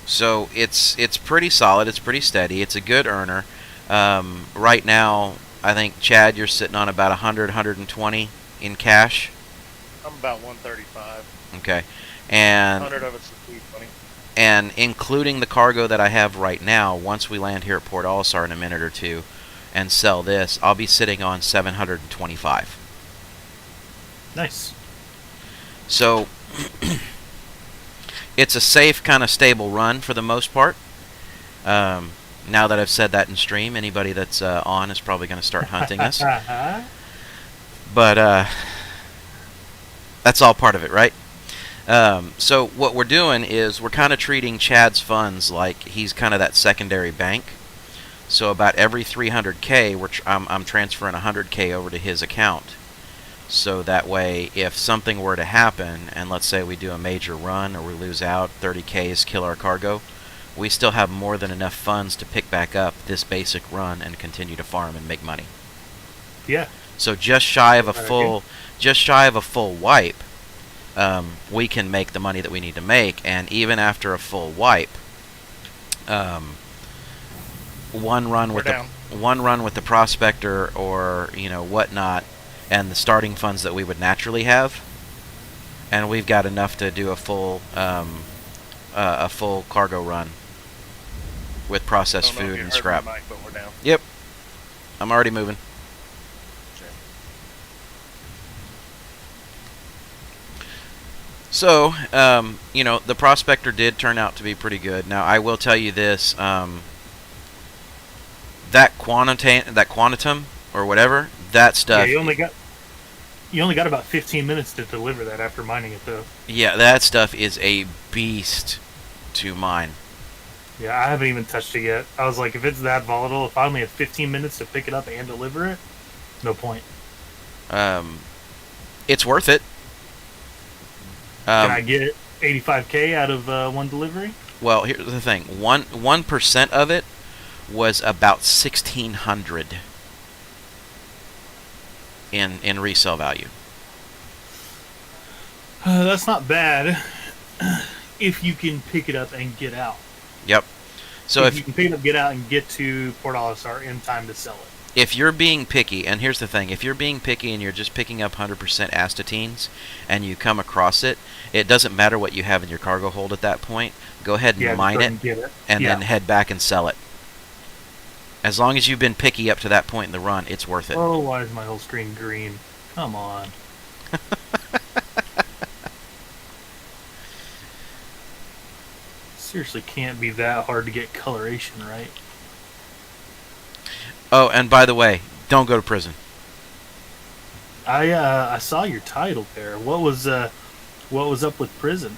So it's pretty solid. It's pretty steady. It's a good earner. Right now, I think, Chad, you're sitting on about 100, 120 in cash. I'm about 135. Okay. And 100 of it's the 320. And including the cargo that I have right now, once we land here at Port Olisar in a minute or two and sell this, I'll be sitting on 725. Nice. So it's a safe, kind of stable run for the most part. Now that I've said that in stream, anybody that's on is probably going to start hunting us. But that's all part of it, right? So what we're doing is we're kind of treating Chad's funds like he's kind of that secondary bank. So about every 300K, I'm transferring 100K over to his account. So that way, if something were to happen, and let's say we do a major run or we lose out, 30Ks kill our cargo, we still have more than enough funds to pick back up this basic run and continue to farm and make money. Yeah. So just shy of a full wipe, we can make the money that we need to make, and even after a full wipe, one run with the prospector or whatnot, and the starting funds that we would naturally have, and we've got enough to do a full cargo run with processed food and scrap. Mic, but we're down. Yep, I'm already moving. So, the prospector did turn out to be pretty good. Now, I will tell you this: that quantum or whatever, that stuff. Yeah, you only got about 15 minutes to deliver that after mining it, though. Yeah, that stuff is a beast to mine. Yeah, I haven't even touched it yet. I was like, if it's that volatile, if I only have 15 minutes to pick it up and deliver it, no point. It's worth it. Can I get 85K out of one delivery? Well, here's the thing: 1% of it was about 1,600 in resale value. That's not bad if you can pick it up and get out. Yep. So if you can pick it up, get out, and get to Port Olisar in time to sell it. If you're being picky, and here's the thing, if you're being picky and you're just picking up 100% astatines and you come across it, it doesn't matter what you have in your cargo hold at that point. Go ahead and mine it, and then head back and sell it. As long as you've been picky up to that point in the run, it's worth it. Oh, why is my whole screen green? Come on. Seriously, can't be that hard to get coloration right. Oh, and by the way, don't go to prison. I saw your title there. What was up with prison?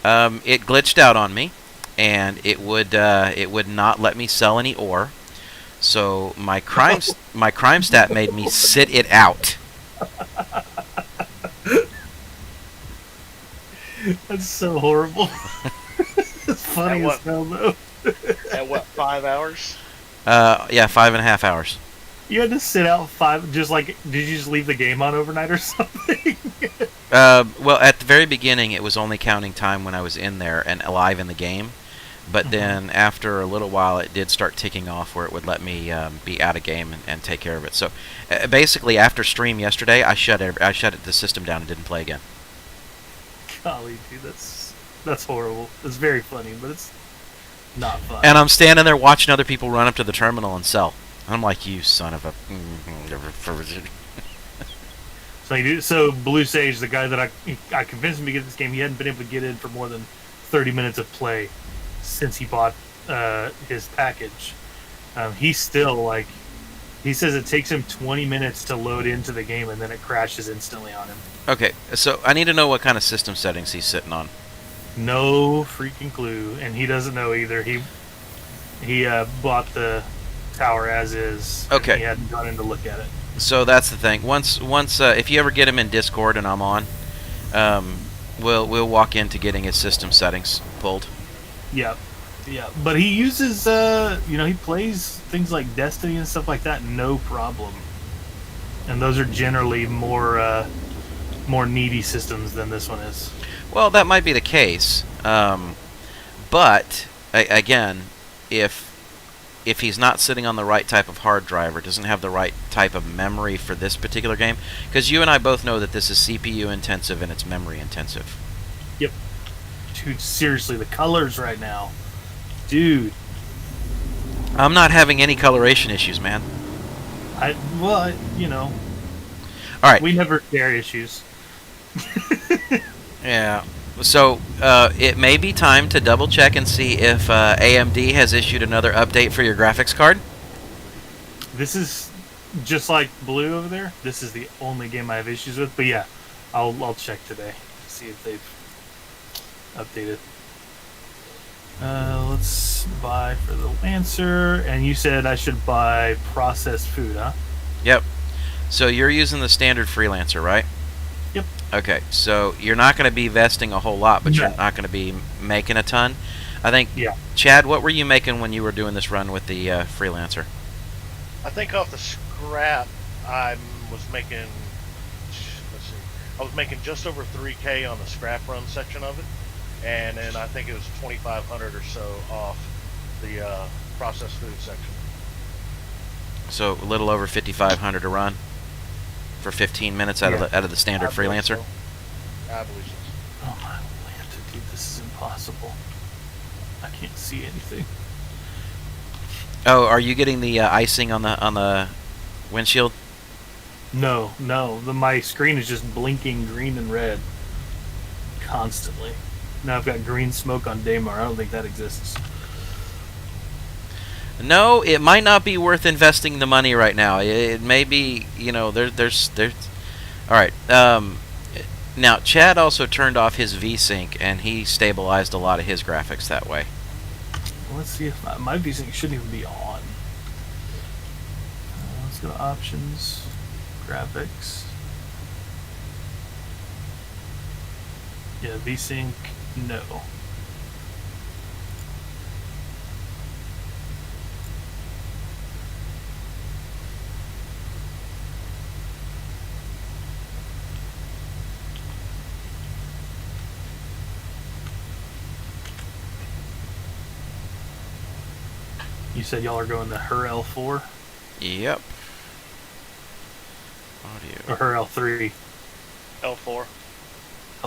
It glitched out on me, and it would not let me sell any ore. So my crime stat made me sit it out. That's so horrible. It's funny as hell, though. At what, 5 hours? Yeah, 5.5 hours. You had to sit out 5. Just like, did you just leave the game on overnight or something? Well, at the very beginning, it was only counting time when I was in there and alive in the game. But then after a little while, it did start ticking off where it would let me be out of game and take care of it. So basically, after stream yesterday, I shut the system down and didn't play again. Golly, dude, that's horrible. It's very funny, but it's not fun. And I'm standing there watching other people run up to the terminal and sell. I'm like, you son of a... So Blue Sage, the guy that I convinced him to get this game, he hadn't been able to get in for more than 30 minutes of play since he bought his package. He's still like... He says it takes him 20 minutes to load into the game, and then it crashes instantly on him. Okay, so I need to know what kind of system settings he's sitting on. No freaking clue, and he doesn't know either. He bought the tower as is. Okay. And he hadn't gone in to look at it. So that's the thing. Once, if you ever get him in Discord and I'm on, we'll walk into getting his system settings pulled. Yep. Yeah, but he uses, he plays things like Destiny and stuff like that, no problem. And those are generally more needy systems than this one is. Well, that might be the case, but again, if he's not sitting on the right type of hard drive or doesn't have the right type of memory for this particular game, because you and I both know that this is CPU intensive and it's memory intensive. Yep. Dude, seriously, the colors right now. Dude. I'm not having any coloration issues, man. All right. We never share issues. Yeah. So it may be time to double check and see if AMD has issued another update for your graphics card. This is just like Blue over there. This is the only game I have issues with. But yeah, I'll check today to see if they've updated. Let's buy for the Lancer, and you said I should buy processed food, huh? Yep. So you're using the standard freelancer, right? Yep. Okay, so you're not going to be vesting a whole lot, but No. you're not going to be making a ton. I think, Yeah. Chad, what were you making when you were doing this run with the freelancer? I think off the scrap, I was making. Let's see. I was making just over 3K on the scrap run section of it, and then I think it was 2,500 or so off the processed food section. So a little over 5,500 a run for 15 minutes out of the standard I believe freelancer. so. I believe so. Oh my Lanta, dude, this is impossible. I can't see anything. Oh, are you getting the icing on the windshield? No. My screen is just blinking green and red constantly. Now I've got green smoke on Daymar. I don't think that exists. No, it might not be worth investing the money right now. It may be, there's. All right. Now, Chad also turned off his VSync, and he stabilized a lot of his graphics that way. Well, let's see if my VSync shouldn't even be on. Let's go to options, graphics. Yeah, VSync, no. You said y'all are going to her L4 Yep. Audio. or her L3? L4.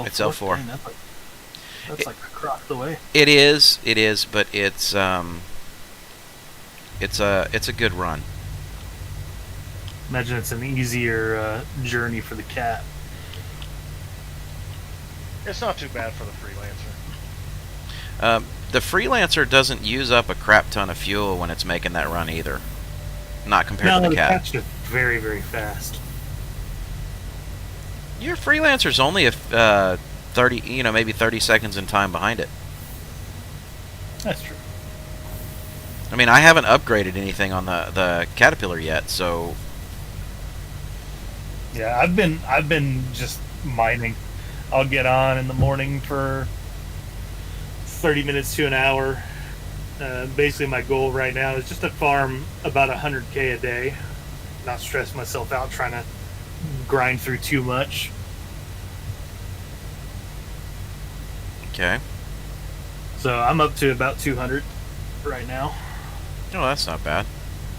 It's L4. Dang, that's like across the way. It is, but it's a good run. Imagine it's an easier journey for the cat. It's not too bad for the freelancer. The freelancer doesn't use up a crap ton of fuel when it's making that run either. Not compared to the cat. Cat's just very, very fast. Your freelancer's only 30, maybe 30 seconds in time behind it. That's true. I mean, I haven't upgraded anything on the Caterpillar yet, so Yeah, I've been just mining. I'll get on in the morning for 30 minutes to an hour. Basically, my goal right now is just to farm about 100K a day. Not stress myself out trying to grind through too much. okay. So I'm up to about 200 right now. Oh, that's not bad.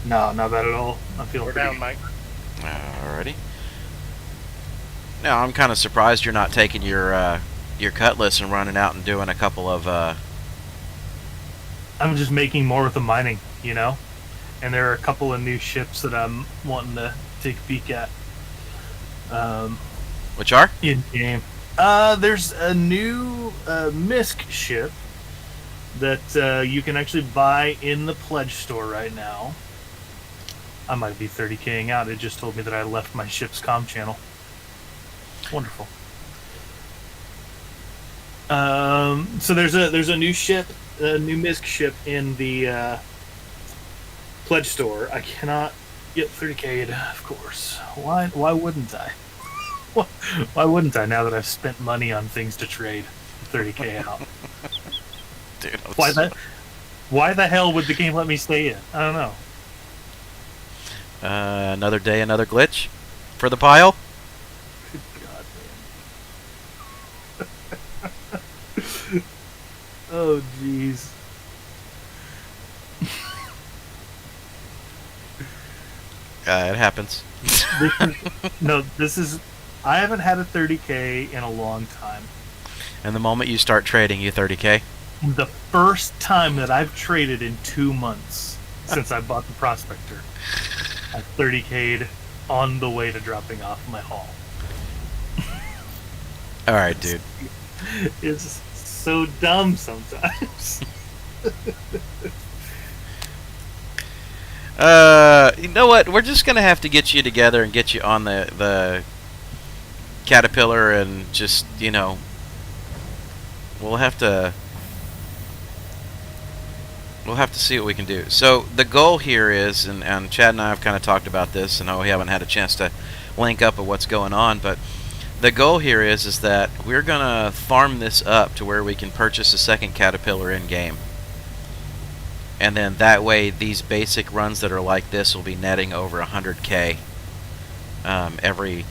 No, not bad at all. I'm feeling We're pretty down, Mike. Alrighty. Now, I'm kind of surprised you're not taking your Cutlass and running out and doing a couple of. I'm just making more with the mining, and there are a couple of new ships that I'm wanting to take a peek at. Which are? In game. There's a new MISC ship that you can actually buy in the pledge store right now. I might be 30K'ing out. It just told me that I left my ship's comm channel. Wonderful. So there's a new ship, a new MISC ship in the pledge store. I cannot get 30K'd, of course. Why wouldn't I? Why wouldn't I, now that I've spent money on things to trade 30K out? Dude, Why the hell would the game let me stay in? I don't know. Another day, another glitch for the pile. Good God, man. Oh, jeez. It happens. This is. I haven't had a 30K in a long time. And the moment you start trading, you 30K. The first time that I've traded in 2 months since I bought the Prospector, I 30K'd on the way to dropping off my haul. All right, dude. It's so dumb sometimes. You know what? We're just gonna have to get you together and get you on the Caterpillar, and just, you know, we'll have to see what we can do. So the goal here is, and Chad and I have kind of talked about this, and we haven't had a chance to link up with what's going on, but the goal here is that we're gonna farm this up to where we can purchase a second Caterpillar in game. And then that way, these basic runs that are like this will be netting over 100K every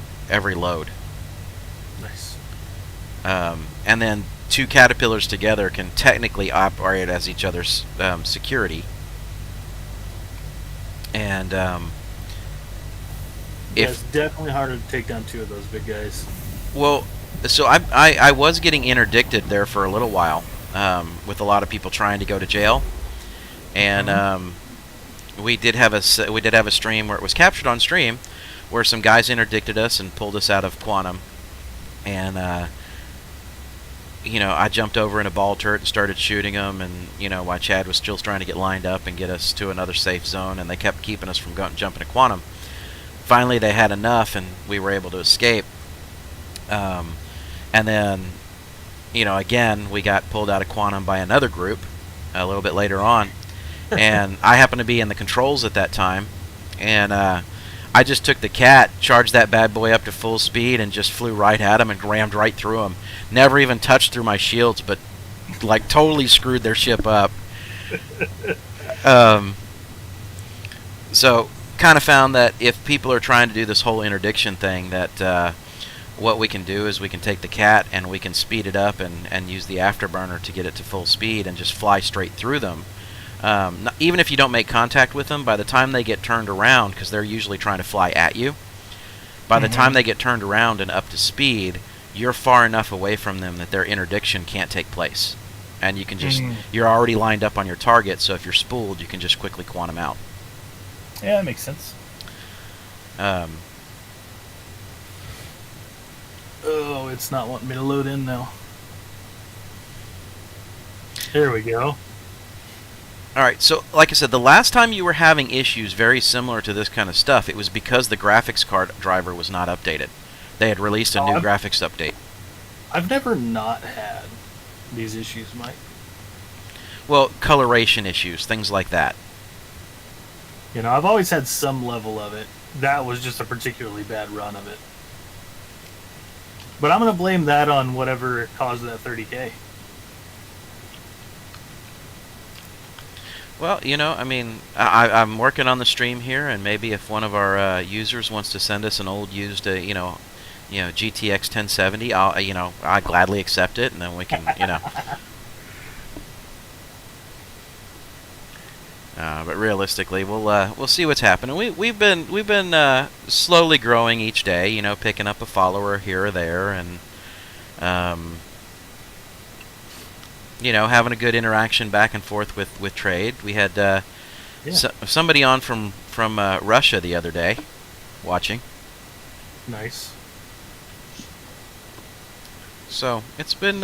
load. Nice. And then 2 Caterpillars together can technically operate as each other's security. And It's definitely harder to take down 2 of those big guys. well, so I was getting interdicted there for a little while, with a lot of people trying to go to jail. And we did have a stream where it was captured on stream, where some guys interdicted us and pulled us out of Quantum. And you know, I jumped over in a ball turret and started shooting them, and you know, while Chad was still trying to get lined up and get us to another safe zone, and they kept keeping us from jumping to Quantum. Finally, they had enough, and we were able to escape. And then, you know, again, we got pulled out of Quantum by another group a little bit later on. And I happened to be in the controls at that time, and I just took the cat, charged that bad boy up to full speed, and just flew right at him and rammed right through him. Never even touched through my shields, but like totally screwed their ship up. So kind of found that if people are trying to do this whole interdiction thing, that what we can do is we can take the cat and we can speed it up and use the afterburner to get it to full speed and just fly straight through them. Even if you don't make contact with them, by the time they get turned around, because they're usually trying to fly at you, by the time they get turned around and up to speed, you're far enough away from them that their interdiction can't take place. And you can just, you're already lined up on your target, so if you're spooled, you can just quickly quantum out. Yeah, that makes sense. Oh, it's not wanting me to load in now. There we go. Alright, so like I said, the last time you were having issues very similar to this kind of stuff, it was because the graphics card driver was not updated. They had released a new graphics update. I've never not had these issues, Mike. Well, coloration issues, things like that. You know, I've always had some level of it. That was just a particularly bad run of it. But I'm going to blame that on whatever caused that 30K. Well, you know, I mean, I'm working on the stream here, and maybe if one of our users wants to send us an old used, GTX 1070, I gladly accept it, and then we can, but realistically, we'll see what's happening. We've been slowly growing each day, you know, picking up a follower here or there, and having a good interaction back and forth with trade. We had somebody on from Russia the other day, watching. Nice. So it's been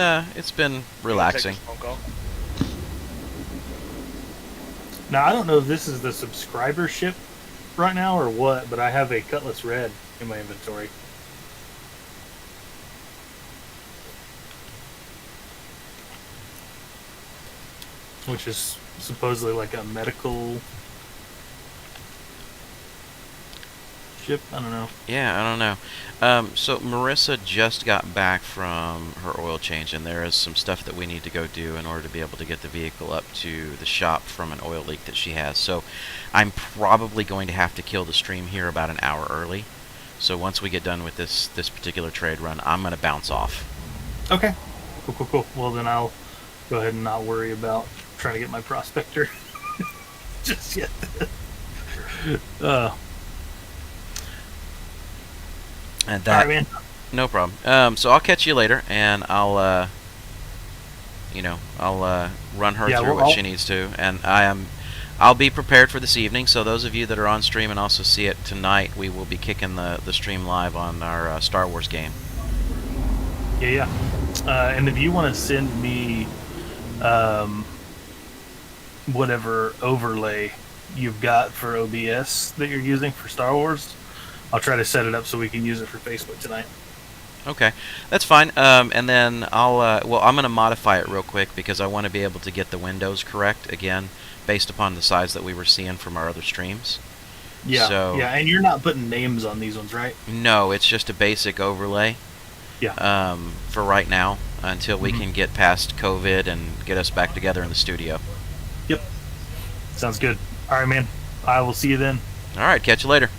relaxing. Now I don't know if this is the subscribership right now or what, but I have a Cutlass Red in my inventory. Which is supposedly like a medical ship. I don't know. Yeah, I don't know. So Marissa just got back from her oil change, and there is some stuff that we need to go do in order to be able to get the vehicle up to the shop from an oil leak that she has. So I'm probably going to have to kill the stream here about an hour early. So once we get done with this particular trade run, I'm going to bounce off. Okay. Cool. Well, then I'll go ahead and not worry about trying to get my prospector just yet. And All right, man. No problem. So I'll catch you later, and I'll run her through what she needs to, and I'll be prepared for this evening. So those of you that are on stream and also see it tonight, we will be kicking the stream live on our Star Wars game. Yeah. And if you want to send me whatever overlay you've got for OBS that you're using for Star Wars, I'll try to set it up so we can use it for Facebook tonight. Okay, that's fine. And then I'm going to modify it real quick because I want to be able to get the windows correct again, based upon the size that we were seeing from our other streams. Yeah, and you're not putting names on these ones, right? No, it's just a basic overlay. Yeah. For right now, until we can get past COVID and get us back together in the studio. Yep. Sounds good. All right, man. I will see you then. All right, catch you later.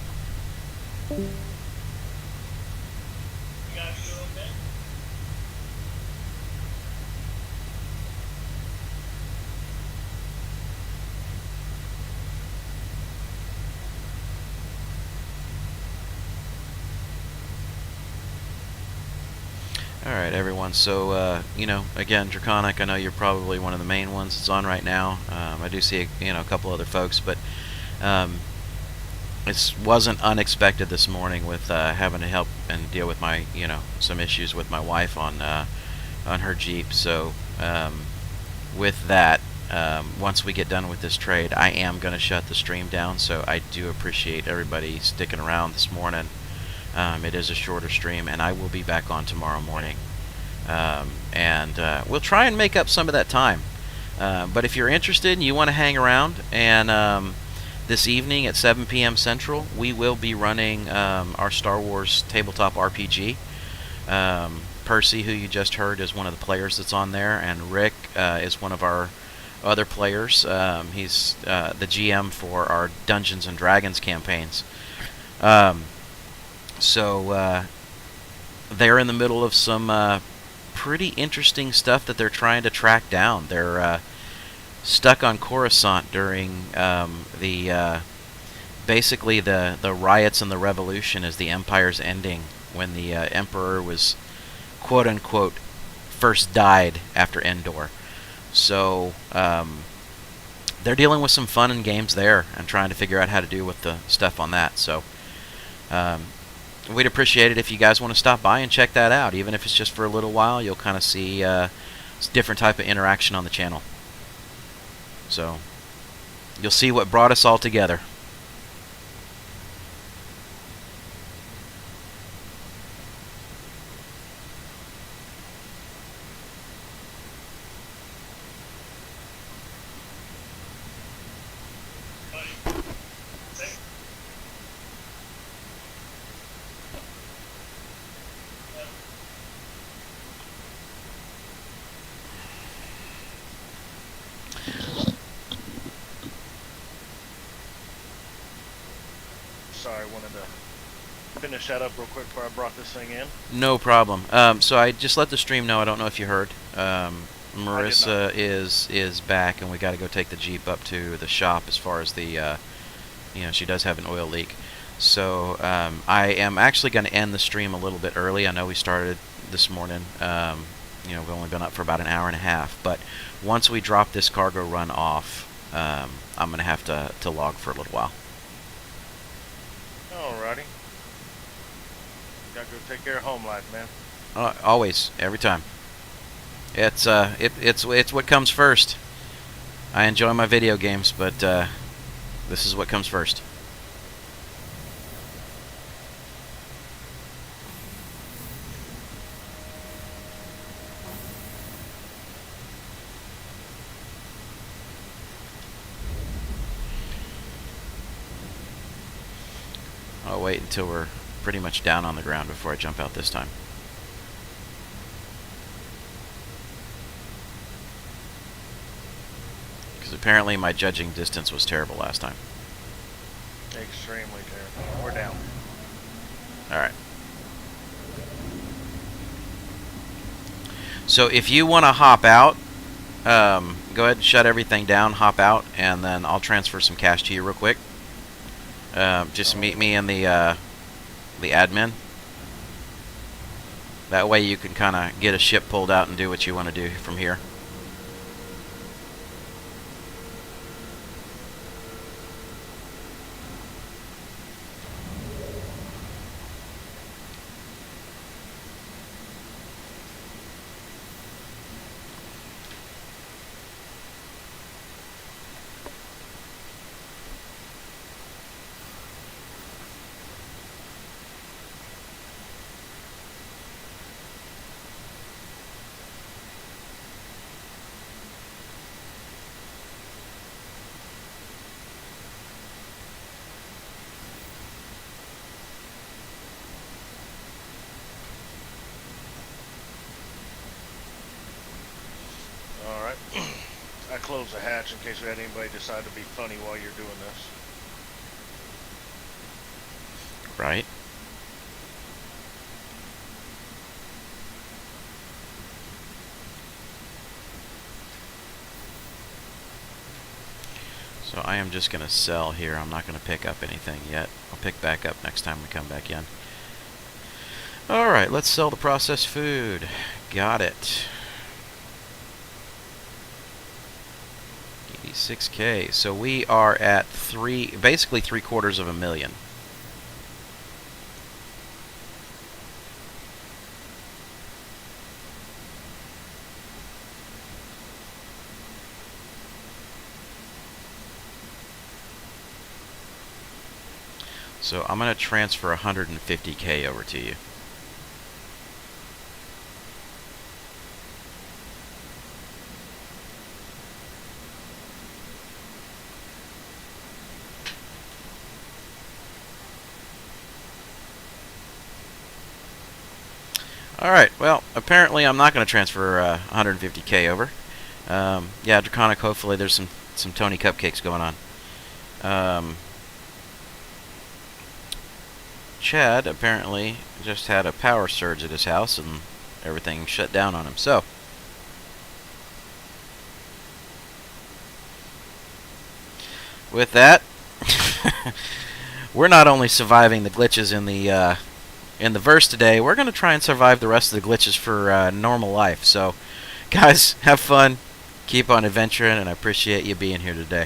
Alright everyone, so again, Draconic, I know you're probably one of the main ones that's on right now. I do see a couple other folks, but it wasn't unexpected this morning with having to help and deal with my some issues with my wife on her Jeep. So with that, once we get done with this trade, I am going to shut the stream down. So I do appreciate everybody sticking around this morning. It is a shorter stream, and I will be back on tomorrow morning. We'll try and make up some of that time. But if you're interested and you want to hang around, and this evening at 7 p.m. Central, we will be running our Star Wars tabletop RPG. Percy, who you just heard, is one of the players that's on there, and Rick is one of our other players. He's the GM for our Dungeons and Dragons campaigns. So they're in the middle of some pretty interesting stuff that they're trying to track down. They're stuck on Coruscant during basically the riots and the revolution as the Empire's ending, when the Emperor was quote-unquote first died after Endor. So they're dealing with some fun and games there and trying to figure out how to do with the stuff on that. So we'd appreciate it if you guys want to stop by and check that out. Even if it's just for a little while, you'll kind of see different type of interaction on the channel. So you'll see what brought us all together. Sorry, wanted to finish that up real quick before I brought this thing in. No problem. So I just let the stream know. I don't know if you heard. Marissa is back, and we got to go take the Jeep up to the shop as far as the, she does have an oil leak. So I am actually going to end the stream a little bit early. I know we started this morning. We've only been up for about an hour and a half. But once we drop this cargo run off, I'm going to have to log for a little while. Alrighty. Gotta go take care of home life, man. Always, every time. It's what comes first. I enjoy my video games, but this is what comes first. I'll wait until we're pretty much down on the ground before I jump out this time. Because apparently my judging distance was terrible last time. Extremely terrible. We're down. Alright. So if you want to hop out, go ahead and shut everything down, hop out, and then I'll transfer some cash to you real quick. Just meet me in the admin. That way you can kind of get a ship pulled out and do what you want to do from here. Alright. I closed the hatch in case we had anybody decide to be funny while you're doing this. Right. So I am just going to sell here. I'm not going to pick up anything yet. I'll pick back up next time we come back in. Alright, let's sell the processed food. Got it. 86K. So we are at basically 750,000. So I'm going to transfer 150K over to you. Alright, well, apparently I'm not going to transfer 150K over. Yeah, Draconic, hopefully there's some Tony Cupcakes going on. Chad apparently just had a power surge at his house and everything shut down on him. So, with that, we're not only surviving the glitches in the verse today, we're going to try and survive the rest of the glitches for normal life. So, guys, have fun, keep on adventuring, and I appreciate you being here today.